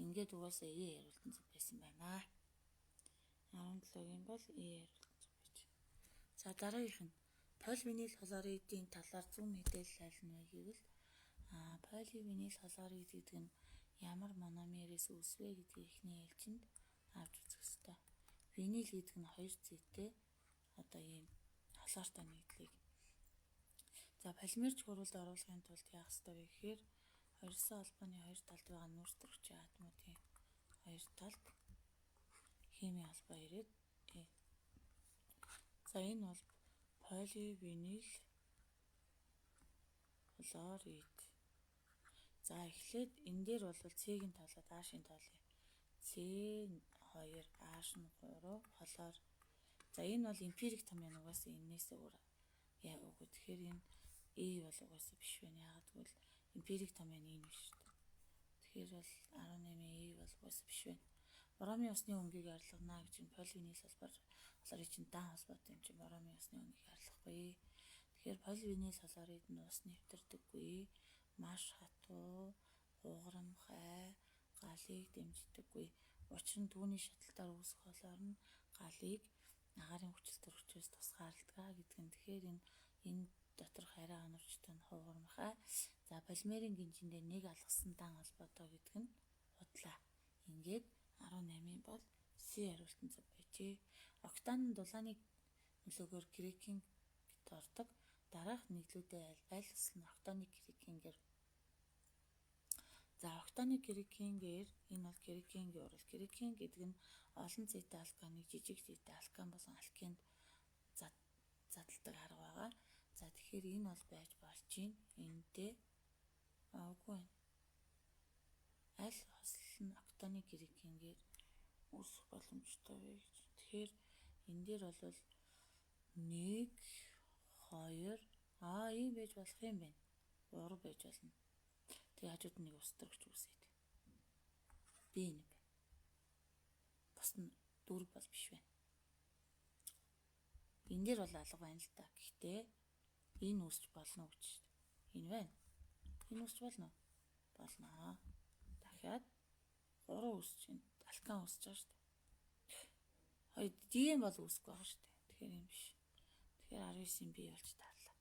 ингээд угаасаа E хариултан зөв байсан байна. 17-гийн бол E хариултан зөв байж. За дараагийнх нь поливиnyl хлоридын талаар зөв мэдээлэл аль нь вэ гэвэл поливиnyl хлорид гэдэг нь ямар мономерээс үүсвэ гэдгийг эхний ээлжинд авч үзэх ёстой. Винил гэдэг нь 2 зэтэй ийм хлортой нэгдлийг. За полимерч хуралд оруулахын тулд яах ёстой вэ гэхээр хоёрсон холбооны хоёр талд байгаа нүүрс төрөгчийн атомуудын хоёр талд химийн холбоо ирээд за энэ бол поливиnyl хлорид. За эхлээд энэ дээр бол C-ийн тоолоо H-ийн тоолыг C2H3 холоор. За энэ бол эмпирик том юм угаасаа энээс өөр яа үгүй. Тэгэхээр энэ E бол угаасаа биш байна. Яагаад гэвэл эмпирик том юм энэ биш шүү дээ. Тэгэхээр бол 18 E бол угаасаа биш байна. Боромын усны өнгийг арилгана гэж энэ поливиnyl хлорид чинь дан холбоотой юм чинь боромын усны өнгийг арилгахгүй. Тэгэхээр поливиnyl хлорид нь ус нэвтэрдэггүй, маш хатуу, уграмхай, галыг дэмждэггүй. Учир нь түүний шаталтаар үүсэх болоор нь галыг агаарын хүчил төрөгчөөс тусгаарладаг гэдэг нь. Тэгэхээр энэ доторх арай оновчтой нь хугармахай. За полимерийн гинжиндээ нэг алгасан дан холбоотой гэдэг нь худлаа. Ингээд 18 бол C хариултан зөв байжээ. Октан нь дулааны нөлөөгөөр крекинг ордог. Дараах нэглүүдээ аль нь октаны крекингээр. За октаны крекингээр энэ бол крекинг урал. Крекинг гэдэг нь олон зэтэй алканыг жижиг зэтэй алкан болон алкенд задалдаг арга байгаа. За тэгэхээр энэ бол байж болж байна. Эндээ үгүй байна. Аль хосол нь октаны крекингээр үүсэх боломжтой вэ гэж. Тэгэхээр энэ дээр бол 1 2 ийм байж болох юм байна. 3 байж болно. Тэгээ хажууд нь нэг ус төрөгч үүсээд. B нэг байна. Бас нь 4 бол биш байна. Энэ дээр бол алга байна л да. Гэхдээ энэ үүсч болно гэж шүү дээ. Энэ байна. Энэ үүсч болно уу? Болно. Дахиад 3 үүсч байна. Алкан үүсч байгаа шүү дээ. Хоёр DM бол үүсэх байгаа шүү дээ. Тэгэхээр юм биш. Тэгэхээр 19-ийн B болж таарлаа.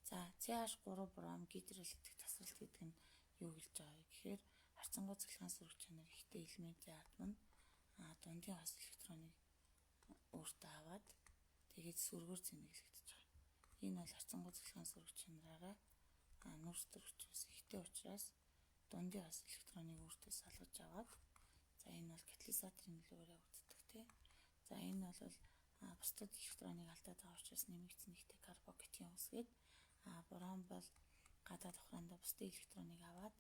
За CH3 бром гидролитик тасралт гэдэг нь юу гэлж байгаа вэ гэхээр харьцангуй цахилгаан сөрөг чанар ихтэй элементийн атом нь дундын хос электроныг өөртөө аваад тэгээд сүргээр цэнэглэгдэж байгаа. Энэ бол харьцангуй цахилгаан сөрөг чанараараа нүүрс төрөгчөөс ихтэй учраас дундын хос электроныг өөртөө салгаж аваад за энэ бол катализаторын нөлөөгөөр явагддаг тийм. За энэ бол бусдад электроныг алдаад байгаа учраас нэмэгдсэн ихтэй карбокатион үсгээд борон бол гадаад ухраандаа бусдын электроныг аваад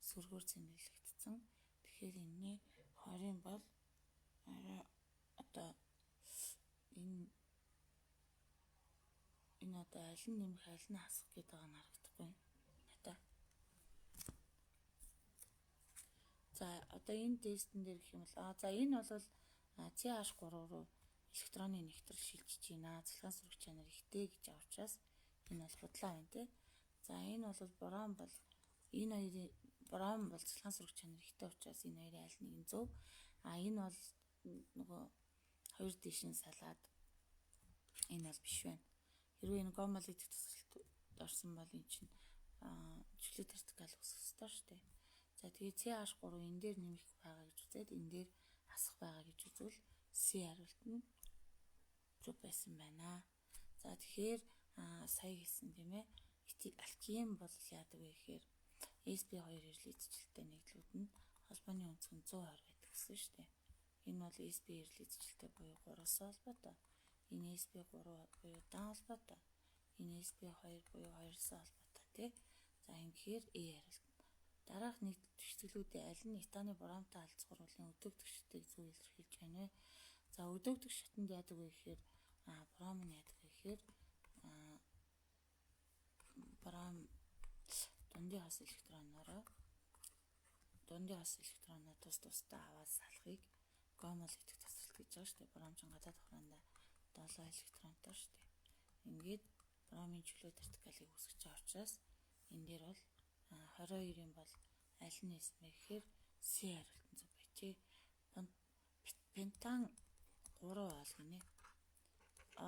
сүргээр цэнэглэгдсэн. Тэгэхээр энэний 20 бол одоо энэ одоо аль нь нэмэх аль нь хасах гэдэг байгаа нь харагдахгүй надаа. За одоо энэ тестэн дээр гэх юм бол за энэ бол CH3 руу электроны нэвтрэл шилжиж байна. Цахилгаан сөрөг чанар ихтэй гэж авчраас энэ бол худлаа байна тий. За энэ бол борон бол энэ хоёрын борон бол цахилгаан сөрөг чанар ихтэй учраас энэ хоёрын аль нэг нь зөв. Энэ бол нөгөө хоёр дэш нь салаад энэ бол биш байна. Хэрвээ энэ гомолитик тасралт орсон бол эн чинь чөлөө вертикал үүсэх ёстой шүү дээ. За тэгээд CH3 энэ дээр нэмэх байгаа гэж үзээд энэ дээр хасах байгаа гэж үзвэл C хариулт нь зөв байсан байна. За тэгэхээр сая хэлсэн тийм ээ. Алкин бол яадаг вэ гэхээр SP2 ирлээджилтэй нэгдлүүд нь холбооны өнцөг нь 120 байдаг гэсэн шүү дээ. Энэ бол SP ирлээджилтэй буюу 3-аас холбоотой. Энэ SP3 буюу дан холбоотой. Энэ SP2 буюу 2-аас холбоотой тий. За ингэхээр E хариулт. Дараах нэг төвчлүүдийн аль нь этаны бураамтай алцгууруулын өдөөгдөгчдийг зөв илэрхийлж байна вэ? За өдөөгдөгч шатанд яадаг вэ гэхээр бурам нь яадаг вэ гэхээр бурам дундын хос электроноо тус тусдаа аваад салахыг гомол гэдэг тасралт гэж байгаа шүү дээ. Бурамчин гадаад хураанда 7 электронтой шүү дээ. Ингээд бурамын чөлөө вертикалыг үүсгэж байгаа учраас энэ дээр бол 22-ын бол аль нь нэсэн бэ гэхээр C хариултан зөв байжээ. Пентан 3 ол гинэ.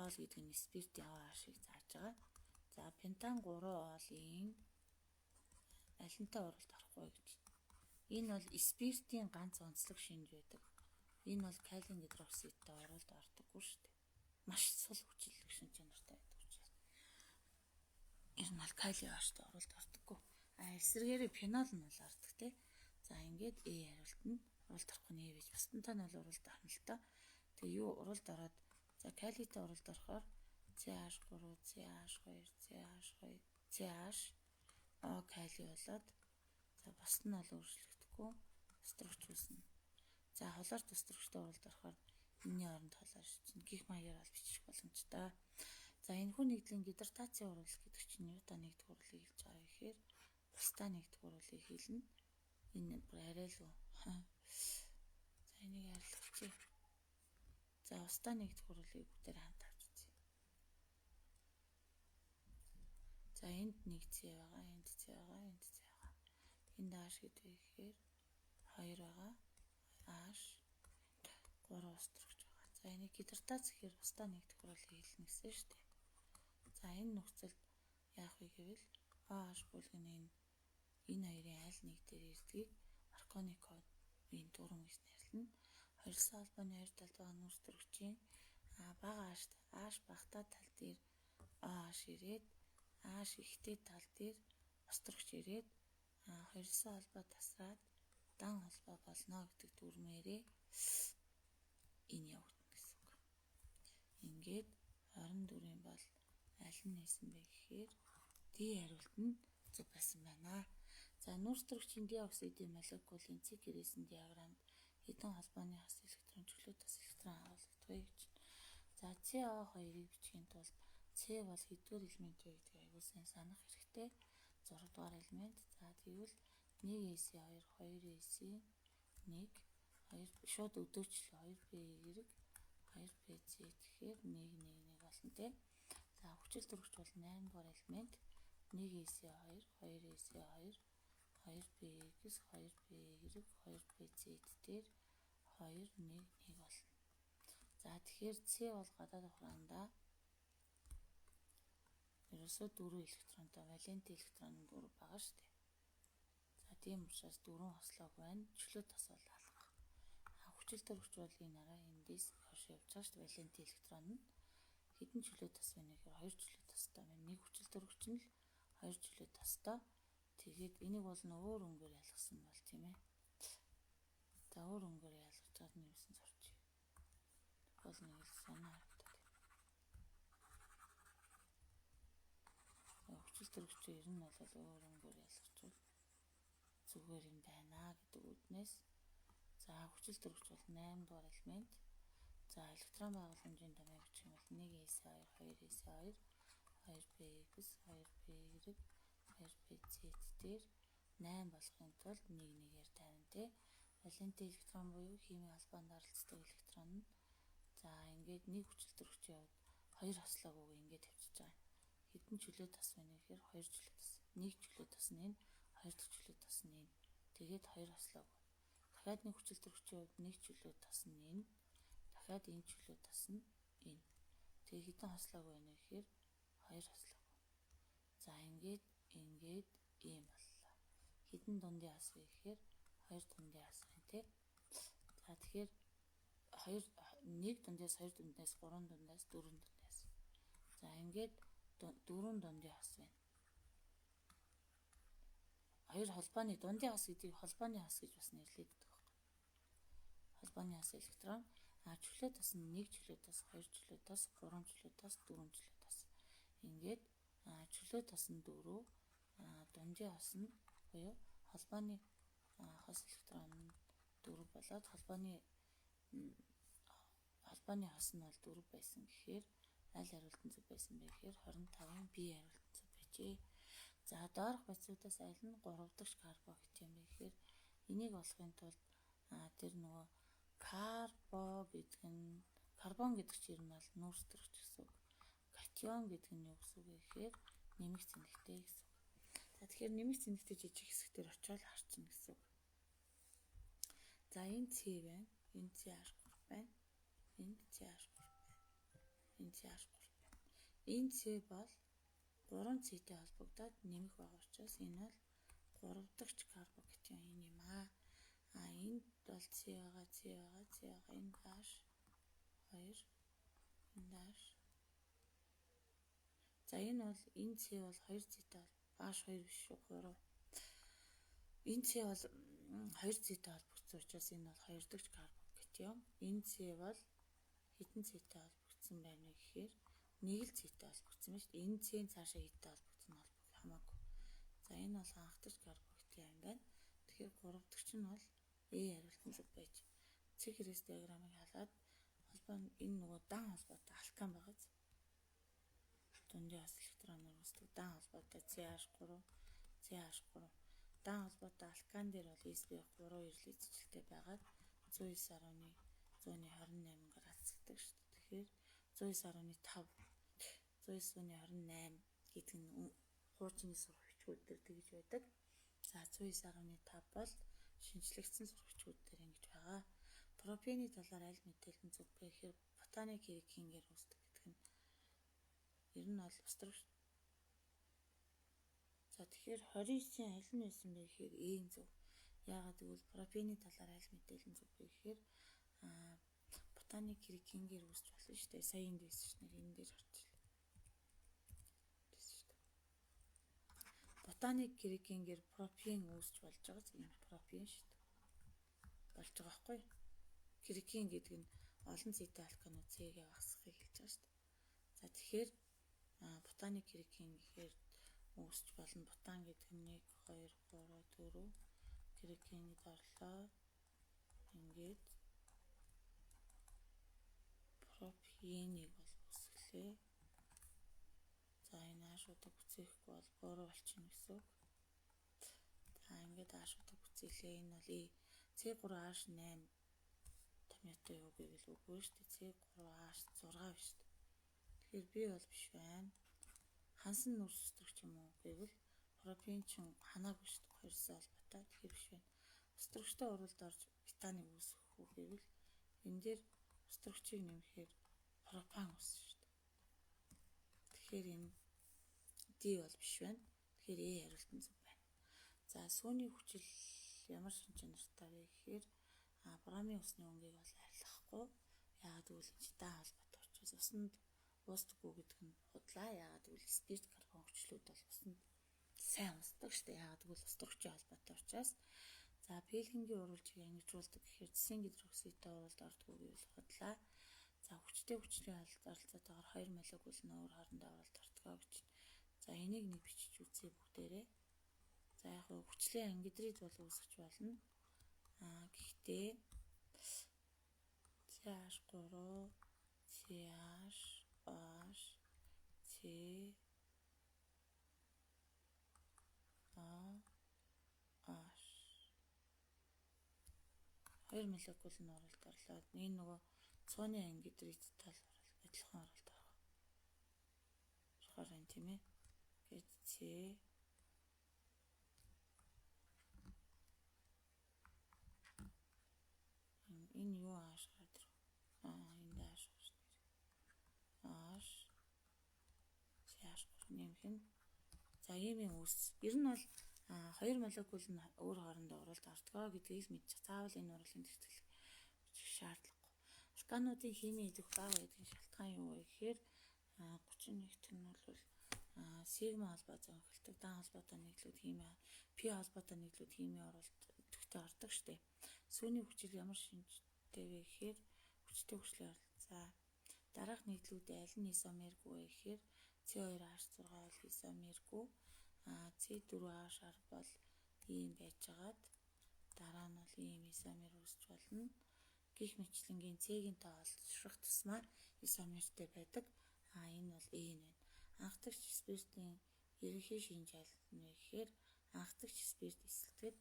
Ол гэдэг нь спиртийн OH-ыг зааж байгаа. За пентан 3 олын алинтай уралд орохгүй гэж. Энэ бол спиртийн ганц онцлог шинж байдаг. Энэ бол калиум гидроксидтай уралд ордоггүй шүү дээ. Маш сул хүчилдэг шинж чанартай байдаг учраас. Энэ нь бол калиум OH-тай уралд ордоггүй. Эсвэргээр фенол нь бол ордог тий. За ингээд E хариулт нь уралд орохгүй нэ гэж. Бусдынтай нь бол уралд орно л доо. Тэгээ юу уралд ороод за калитай уралд орохоор CH3, CH2, CH2, CH O кали болоод за бусд нь бол өөрчлөгдөхгүй тустрагч үүснэ. За холоор тустрагчтай уралд орохоор энэний оронд холоор шижин гих маягаар бол бичих боломжтой. За энэ хүн нэгдлийн гидратацийн урвал гэдэг чинь юу та нэгдүгээр урлыг хэлж байгаа гэхээр бусдаа нэгдүгээр урлыг хэлнэ. Энэ арай л үү. За энийг арилгачих. За устдаа нэгдүгээр урлыг бүгдээр хамт авч үзье. За энд нэг C байгаа, энд C байгаа, энд C байгаа. Энд H гэдэг вэ гэхээр 2 байгаа. H 3 устдагч байгаа. За энийг гидратац гэхээр устдаа нэгдүгээр урлыг хэлнэ гэсэн шүү дээ. За энэ нөхцөлд яах вэ гэвэл OH бүлгийн энэ хоёрын аль нэг дээр ирдгийг Маркони кодын дүрм гэж нэрлэнэ. Хоёрсоо холбооны хоёр талд байгаа нүүрс төрөгчийн бага H багтаа тал дээр OH ирээд H ихтэй тал дээр устдагч ирээд хоёрсоо холбоо тасраад дан холбоо болно гэдэг дүрмээрээ энэ явагдана гэсэн үг. Ингээд 24-ийн бол аль нь нэсэн бэ гэхээр D хариулт нь зөв байсан байна. За нүүрс төрөгчийн диоксидын молекулын цэг гэрээсэн диаграмд хэдэн холбооны хос электрон чөлөө тас электрон агуулдаг вэ гэж. За CO2-ыг бичихийн тулд C бол хэдвэр элемент вэ гэдгийг аягүй сайн санах хэрэгтэй. 6 дугаар элемент. За тэгвэл 1AC2, 2AC 1, 2 шууд өдөөчлөө 2B2, 2BC тэгэхээр 1 1 1 болно тий. За хүчил төрөгч бол 8 дугаар элемент 1AC2, 2AC2, 2BX, 2BY, 2BZ дээр 2 1 1 болно. За тэгэхээр C бол гадаад хураанда ерөөсөө 4 электронтой валенти электрон 4 байгаа шүү дээ. За тийм учраас 4 хослоог байна. Чөлөө тас бол алга. Хүчил төрөгч бол энэ араа эндээс хойш явж байгаа шүү дээ. Валенти электрон нь хэдэн чөлөө тас байна гэхээр 2 чөлөө тастай байна. Нэг хүчил төрөгч нь 2 чөлөө тастай. Тэгээд энийг бол өөр өнгөөр ялгасан бол тийм ээ. За өөр өнгөөр ялгаж чад нь юусэн сурч. Бол нэг санаа харагдаад байна. Хүчил төрөгч ер нь бол өөр өнгөөр ялгачвал зүгээр юм байна гэдэг үднээс за хүчил төрөгч бол 8 дугаар элемент. За электрон байгууламжийн томьёо бичих юм бол 1S2, 2S2, 2BX, 2BY, 2BZ дээр 8 болохын тулд 1 1-ээр тавина тий. Валенти электрон буюу химийн холбоонд оролцдог электрон нь за ингээд нэг хүчил төрөгчийн хувьд 2 хослоог үг ингээд тавьчихж байгаа. Хэдэн чөлөө тас байна гэхээр 2 чөлөө тас. Нэг чөлөө тас нь энэ, 2 дахь чөлөө тас нь энэ. Тэгээд 2 хослоог. Дахиад нэг хүчил төрөгчийн хувьд нэг чөлөө тас нь энэ. Дахиад энэ чөлөө тас нь энэ. Тэгээд хэдэн хослоог байна гэхээр 2 хослоог. За ингээд ийм боллоо. Хэдэн дундын хас вэ гэхээр 2 дундын хас байна тий. За тэгэхээр 1 дундаас 2 дундаас 3 дундаас 4 дундаас. За ингээд 4 дундын хас байна. хоёр холбооны дундын хос гэдгийг холбооны хос гэж бас нэрлэдэг байна. Холбооны хос электрон чөлөөт хос нь 1 чөлөөт хос, 2 чөлөөт хос, 3 чөлөөт хос, 4 чөлөөт хос. Ингээд чөлөөт хос нь 4, дундын хос нь буюу холбооны хос электрон нь 4 болоод холбооны хос нь бол 4 байсан гэхээр аль хариултан зөв байсан бэ гэхээр 25-ын B хариултан зөв байжээ. За доорх бодисуудаас аль нь 3 дахь карбокет юм бэ гэхээр энийг олохын тулд тэр нөгөө карбон гэдэг чинь ер нь бол нүүрсдөрөгч гэсэн үг. Катион гэдэг нь юу гэсэн үг вэ гэхээр нэмэх цэнэгтэй гэсэн үг. За тэгэхээр нэмэх цэнэгтэй жижиг хэсгээр очиод харчихна гэсэн үг. За энэ C байна. Энэ CH3 байна. Энэ CH3 байна. Энэ CH3 байна. Энэ C бол 3 C-тэй холбогдоод нэмэх байгаа учраас энэ бол 3 дахь карбокатион юм аа. Энд бол C байгаа. Энэ dash 2. Энэ dash. За энэ бол энэ C бол 2 C-тэй dash 2 биш шүү 3. Энэ C бол 2 C-тэй холбогдсон учраас энэ бол 2 дахь карбокатион. Энэ C бол хэдэн C-тэй холбогдсон байна вэ гэхээр 1 л C-тэй холбогдсон байна шүү дээ. Энэ C-ийн цаашаа хэдтэй холбогдсон хамаагүй. За энэ бол анх дахь карбокатион юм байна. Тэгэхээр 3 дахь нь бол A хариултан зөв байж. Цэгэрээс диаграмыг халаад холбоо энэ нөгөө дан холбоотой алкан байгаа. Дундын хос электроноор үүсдэг дан холбоотой CH3 дан холбоотой алкан дээр бол SB3 ирлээ цэцэлтэй байгаад 109.128 градус гэдэг шүү дээ. Тэгэхээр 109.5 109.28 гэдэг нь хуучны сурагчид дээр тэгж байдаг. За 109.5 бол шинжлэгдсэн сурагчид дээр ингэж байгаа. Пропений талаар аль мэдээлэл зөв бэ гэхээр ботаник хирикингээр үүсдэг гэдэг нь ер нь бол устдагч. За тэгэхээр 29-ийн аль нь байсан бэ гэхээр A-ийн зөв. Яагаад гэвэл пропений талаар аль мэдээлэл зөв бэ гэхээр ботаник хирикингээр үүсч болно шүү дээ. Сая энд байсан ш нэр энэ дээр орчихлоо. Ботаник хирикингээр пропен үүсч болж байгаа. Энэ пропен шүү дээ. Болж байгаа байхгүй юу? Хирикин гэдэг нь олон зүйтэй алканууд C-гээ багасгахыг хэлж байгаа шүү дээ. За тэгэхээр ботаник хирикин гэхээр үүсч болно. Ботан гэдэг нь 1 2 3 4 хирикинд орлоо. Ингээд пропенийг бол үүсгэлээ. За энэ аашуудыг бүцээхгүй бол бууруу болчихно гэсэн үг. За ингээд аашуудыг бүцээлээ. Энэ бол C3H8 томьёотой юу гэвэл үгүй шүү дээ. C3H6 биш шүү дээ. Тэгэхээр би бол биш байна. Хансан нүрс устдагч юм уу гэвэл пропен чин ханаагүй шүү дээ. Хоёрсоо холбоотой. Тэгэхээр биш байна. Устдагчтай уралд орж бетаныг үүсгэх үү гэвэл энэ дээр устдагчийг нэмэхээр пропан үүснэ шүү дээ. Тэгэхээр энэ D бол биш байна. Тэгэхээр A хариултан зөв байна. За сүүний хүчил ямар шин чанартай вэ гэхээр бромын усны өнгийг бол арилгахгүй. Яагаад гэвэл энэ дан холбоотой учраас усанд уустдаггүй гэдэг нь худлаа. Яагаад гэвэл спирт карбон хүчлүүд бол усанд сайн уусдаг шүү дээ. Яагаад гэвэл устдагчийн холбоотой учраас. За пелгингийн урвалжийг ангижуулдаг гэхээр цэсийн гидроксидтэй уралд ордгоо гэвэл худлаа. За хүчтэй хүчлийн оролцоотойгоор 2 молекул нь өөр хоорондоо уралд ордгоо гэж. За энийг нэг бичиж үзье бүгдээрээ. За яг хөө хүчлийн ангидрид бол үүсгэж болно. Гэхдээ CH3 CH OH C OH 2 молекул нь уралд орлоод энэ нөгөө цууны ангидрид тал адилхан оролт орох. Болохоор энэ тийм ээ. Гэт C энэ юу ааш гараад ирв. Энэ ааш шүү дээ. Ааш CH3 нэмэх нь. За ийм үүс. Ер нь бол 2 молекул нь өөр хоорондоо уралд ордгоо гэдгийг мэдчих. Заавал энэ урлагийн тэтгэлэг шаардлагагүй. Алкануудын химийн идэх бага байдгийн шалтгаан юу вэ гэхээр 31 нь бол сигма холбоо зөнхөлтөг, дан холбоотой нийлүүд химийн, пи холбоотой нийлүүд химийн оролцогтой ордог штеп. Сүүний хүчил ямар шинжтэй вэ гэхээр хүчтэй хүчлийн оролцоо. Дараах нийлүүд аль нь исомергүй вэ гэхээр C2H6 бол исомергүй, C4H10 бол ийм байжгаад дараа нь бол ийм исомер үүсч болно. Гэх мэтлэнгийн C-ийн тоо олшрах тусмаа исомертэй байдаг. Энэ бол E нь байна. Анхдагч спиртийн ерөнхий шинж аль нь вэ гэхээр анхдагч спирт эсэлтэд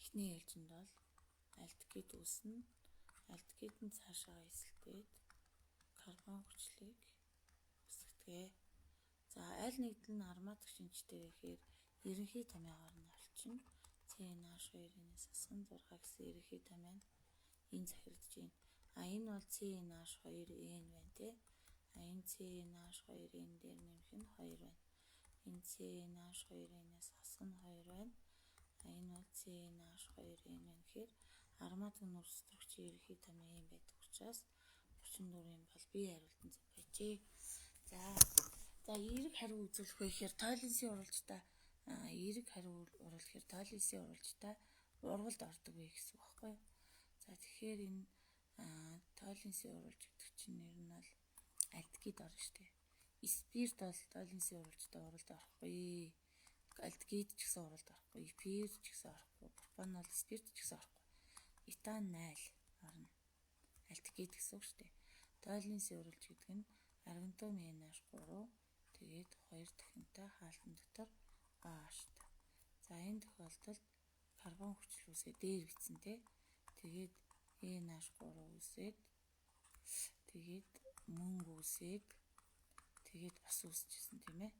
эхний ээлжинд бол альдегид үүснэ. Альдегид нь цаашаа эсэлтээд карбон хүчлийг үүсгэдэг. За аль нэгдэл нь ароматик шинжтэй вэ гэхээр ерөнхий томьёогоор нь олчихно. CnH2-ээс асган 6 гэсэн ерөнхий томьёо нь энэ захирагдж байна. Энэ бол CnH2n байна те. Энэ CnH2n дээр нэмэх нь 2 байна. Энэ CnH2n-ээс асган 2 байна. Энэ бол CnH2n гэхээр ароматик нүүрс струкчийн ерөнхий томьёо юм байдаг учраас 34 юм бол бие хариултан зөв байжээ. За эерэг хариу үзүүлэх вэ гэхээр тойлонсын уралжтай эерэг хариу уруулах гэхээр тойлонсын уралжтай урвалд ордог вэ гэсэн үг байхгүй юу? За тэгэхээр энэ тойлонсын уралж гэдэг чинь нэр нь бол альдегид орно шүү дээ. Спирт бол тойлонсын уралжтай уралд орохгүй. Альдегид ч гэсэн уралд орохгүй. Эфир ч гэсэн орохгүй. Пропанол спирт ч гэсэн орохгүй. Этанайл орно. Альдегид гэсэн үг шүү дээ. Тойлонсын уралж гэдэг нь аргентум NH3 тэгээд 2 дахинтай хаалтан дотор OH-тай. За энэ тохиолдолд карбон хүчил үүсээ дээр бичсэн те. Тэгээд NH3 үүсээд тэгээд мөнгө үүсээд тэгээд бас үүсчихсэн тийм ээ.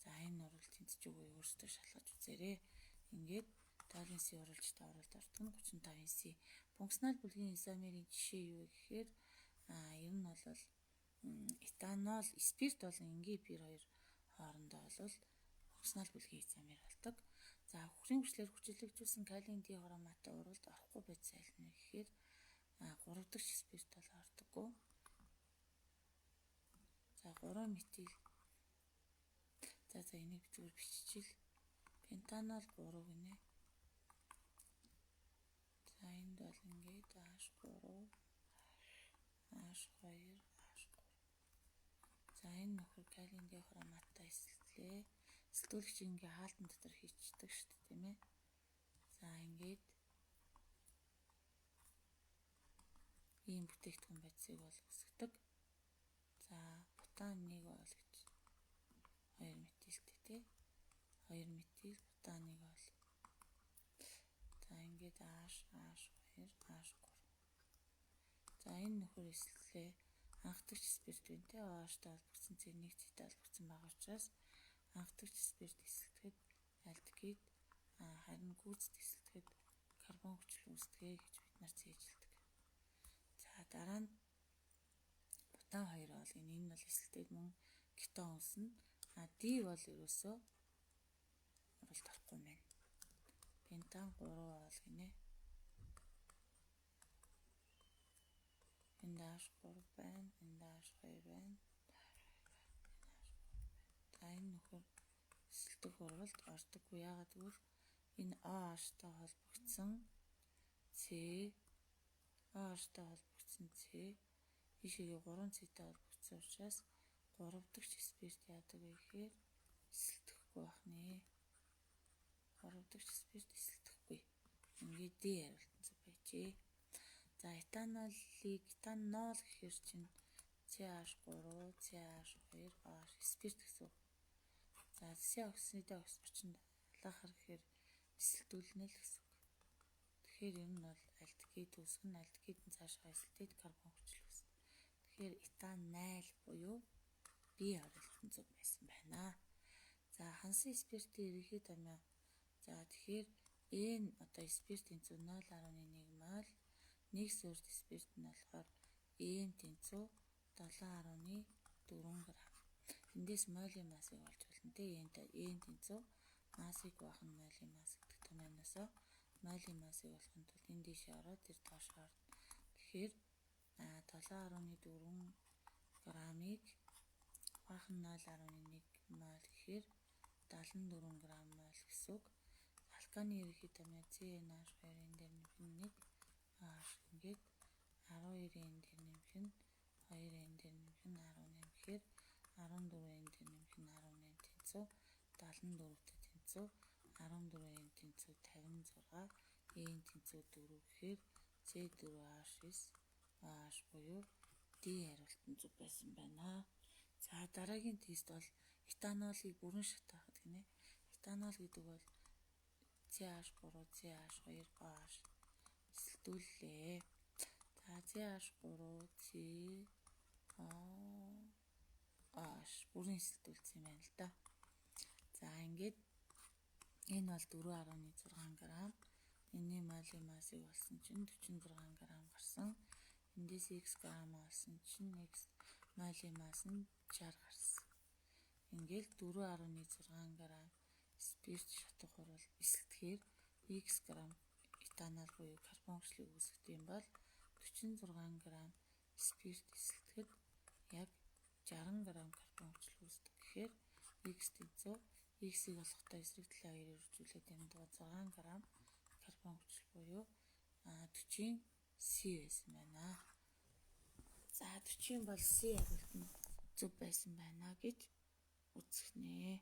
За энэ уралж тэнцэж үгүй өөртөө шалгаж үзээрэй. Ингээд тойлонсын уралжтай оролт ордог нь 35C. Функционал бүлгийн исомерийн жишээ юу вэ гэхээр ер нь бол этанол, спирт болон энгийн эфир хоёр хоорондоо бол функционал бүлгийн исомер болдог. За үхрийн хүчлээр хүчилэгжүүлсэн калиен дихроматтай уралд орохгүй байж сайлна гэхээр 3 дахь спирт бол ордоггүй. За 3 метил. За энийг зүгээр биччихвэл пентанол 3 гинэ. За энд бол ингээд H3 H2 H3. За энэ нөхөр калиен дихроматтай эсэлтлээ. Эсэлтүүлэгч ингээ хаалтан дотор хийчихдэг шүү дээ тийм ээ. За ингээд ийм бүтээгдэхүүн байцыг бол үүсгдэг. За бутан 1 бол гэж 2 метилтэй тий. 2 метил бутан 1 бол. За ингээд H2 H3. За энэ нөхөр эсэлтлээ анхдагч спирт байна тий. OH-тай холбогдсон C1 C-тэй холбогдсон байгаа учраас анхдагч спирт эсэлтгэхэд альдегид харин гүйцэд эсэлтгэхэд карбон хүчил үүсдэг гэж бид нар цээжилдэг. За дараа нь бутан 2 бол энэ бол эсэлтээд мөн кетон үүснэ. D бол ерөөсөө уралд орохгүй юм байна. Пентан 3 бол гинэ. Энд H3 байна, энд H2 байна. За энэ нөхөр эсэлтэх уралд ордоггүй. Яагаад гэвэл энэ OH-тай холбогдсон C ийшээгээ 3C-тэй холбогдсон учраас 3 дахь спирт яадаг вэ гэхээр эсэлтэхгүй байна. 3 дахь спирт эсэлтэхгүй. Ингээд D хариултан зөв байжээ. За этанол гэхээр чинь CH3, CH2, OH спирт гэсэн үг. За C-оксидын очинд алаахар гэхээр эсэлтүүлнэ л гэсэн үг. Тэгэхээр ер нь бол альдегид үүсгэн альдегид нь цаашаа эсэлтээд карбон хүчил үүснэ. Тэгэхээр этанайл буюу B хариултан зөв байсан байна. За хансан спиртийн ерөнхий томьёо. За тэгэхээр N одоо спирт тэнцүү 0.1 мол, нэг сүрд спирт нь болохоор N тэнцүү 7.4 г. Эндээс молийн массыг олж болно те. N тэнцүү массыг баахан молийн масс гэдэг томьёоноос молийн массыг олохын тулд энэ дэшээ ороод тэр доош орно. Тэгэхээр 7.4 граммыг баахан 0.1 мол гэхээр 74 грамм мол гэсэн үг. Алканы ерөнхийдөө CnH2-ын дээр нэмэх нь 1 ингээд 12-ийн дээр нэмэх нь 2-ийн дээр нэмэх нь 18 гэхээр 14-ийн дээр нэмэх нь 18 тэнцүү 74-тэй тэнцүү 14-ийн тэнцүү 56 E-ийн тэнцүү 4 гэхээр C4H9 OH буюу D хариулт нь зөв байсан байна. За дараагийн тест бол этанолыг бүрэн шатаахад гинэ. Этанол гэдэг бол CH3 CH2 OH эсэлдүүллээ. За CH3 COOH бүрэн эсэлдүүлсэн юм байна л да. За ингээд энэ бол 4.6 грамм. Энэний молийн массыг болсон чинь 46 грамм гарсан. Эндээс x грамм олсон чинь x молийн масс нь 60 гарсан. Ингээл 4.6 грамм спирт шатах хурал эсэлдэхээр x грамм этанол буюу карбон хүчлийг үүсгэх юм бол 46 грамм спирт эсэлдэхэд яг 60 грамм карбон хүчил үүсдэг. Тэгэхээр x тэнцүү x-ийг болохтой эсрэг талаа 2-оор үржүүлээд энэ 6 грамм карбон хүчил буюу 40 C байсан байна. За 40 бол C хариулт нь зөв байсан байна гэж үзэх нэ.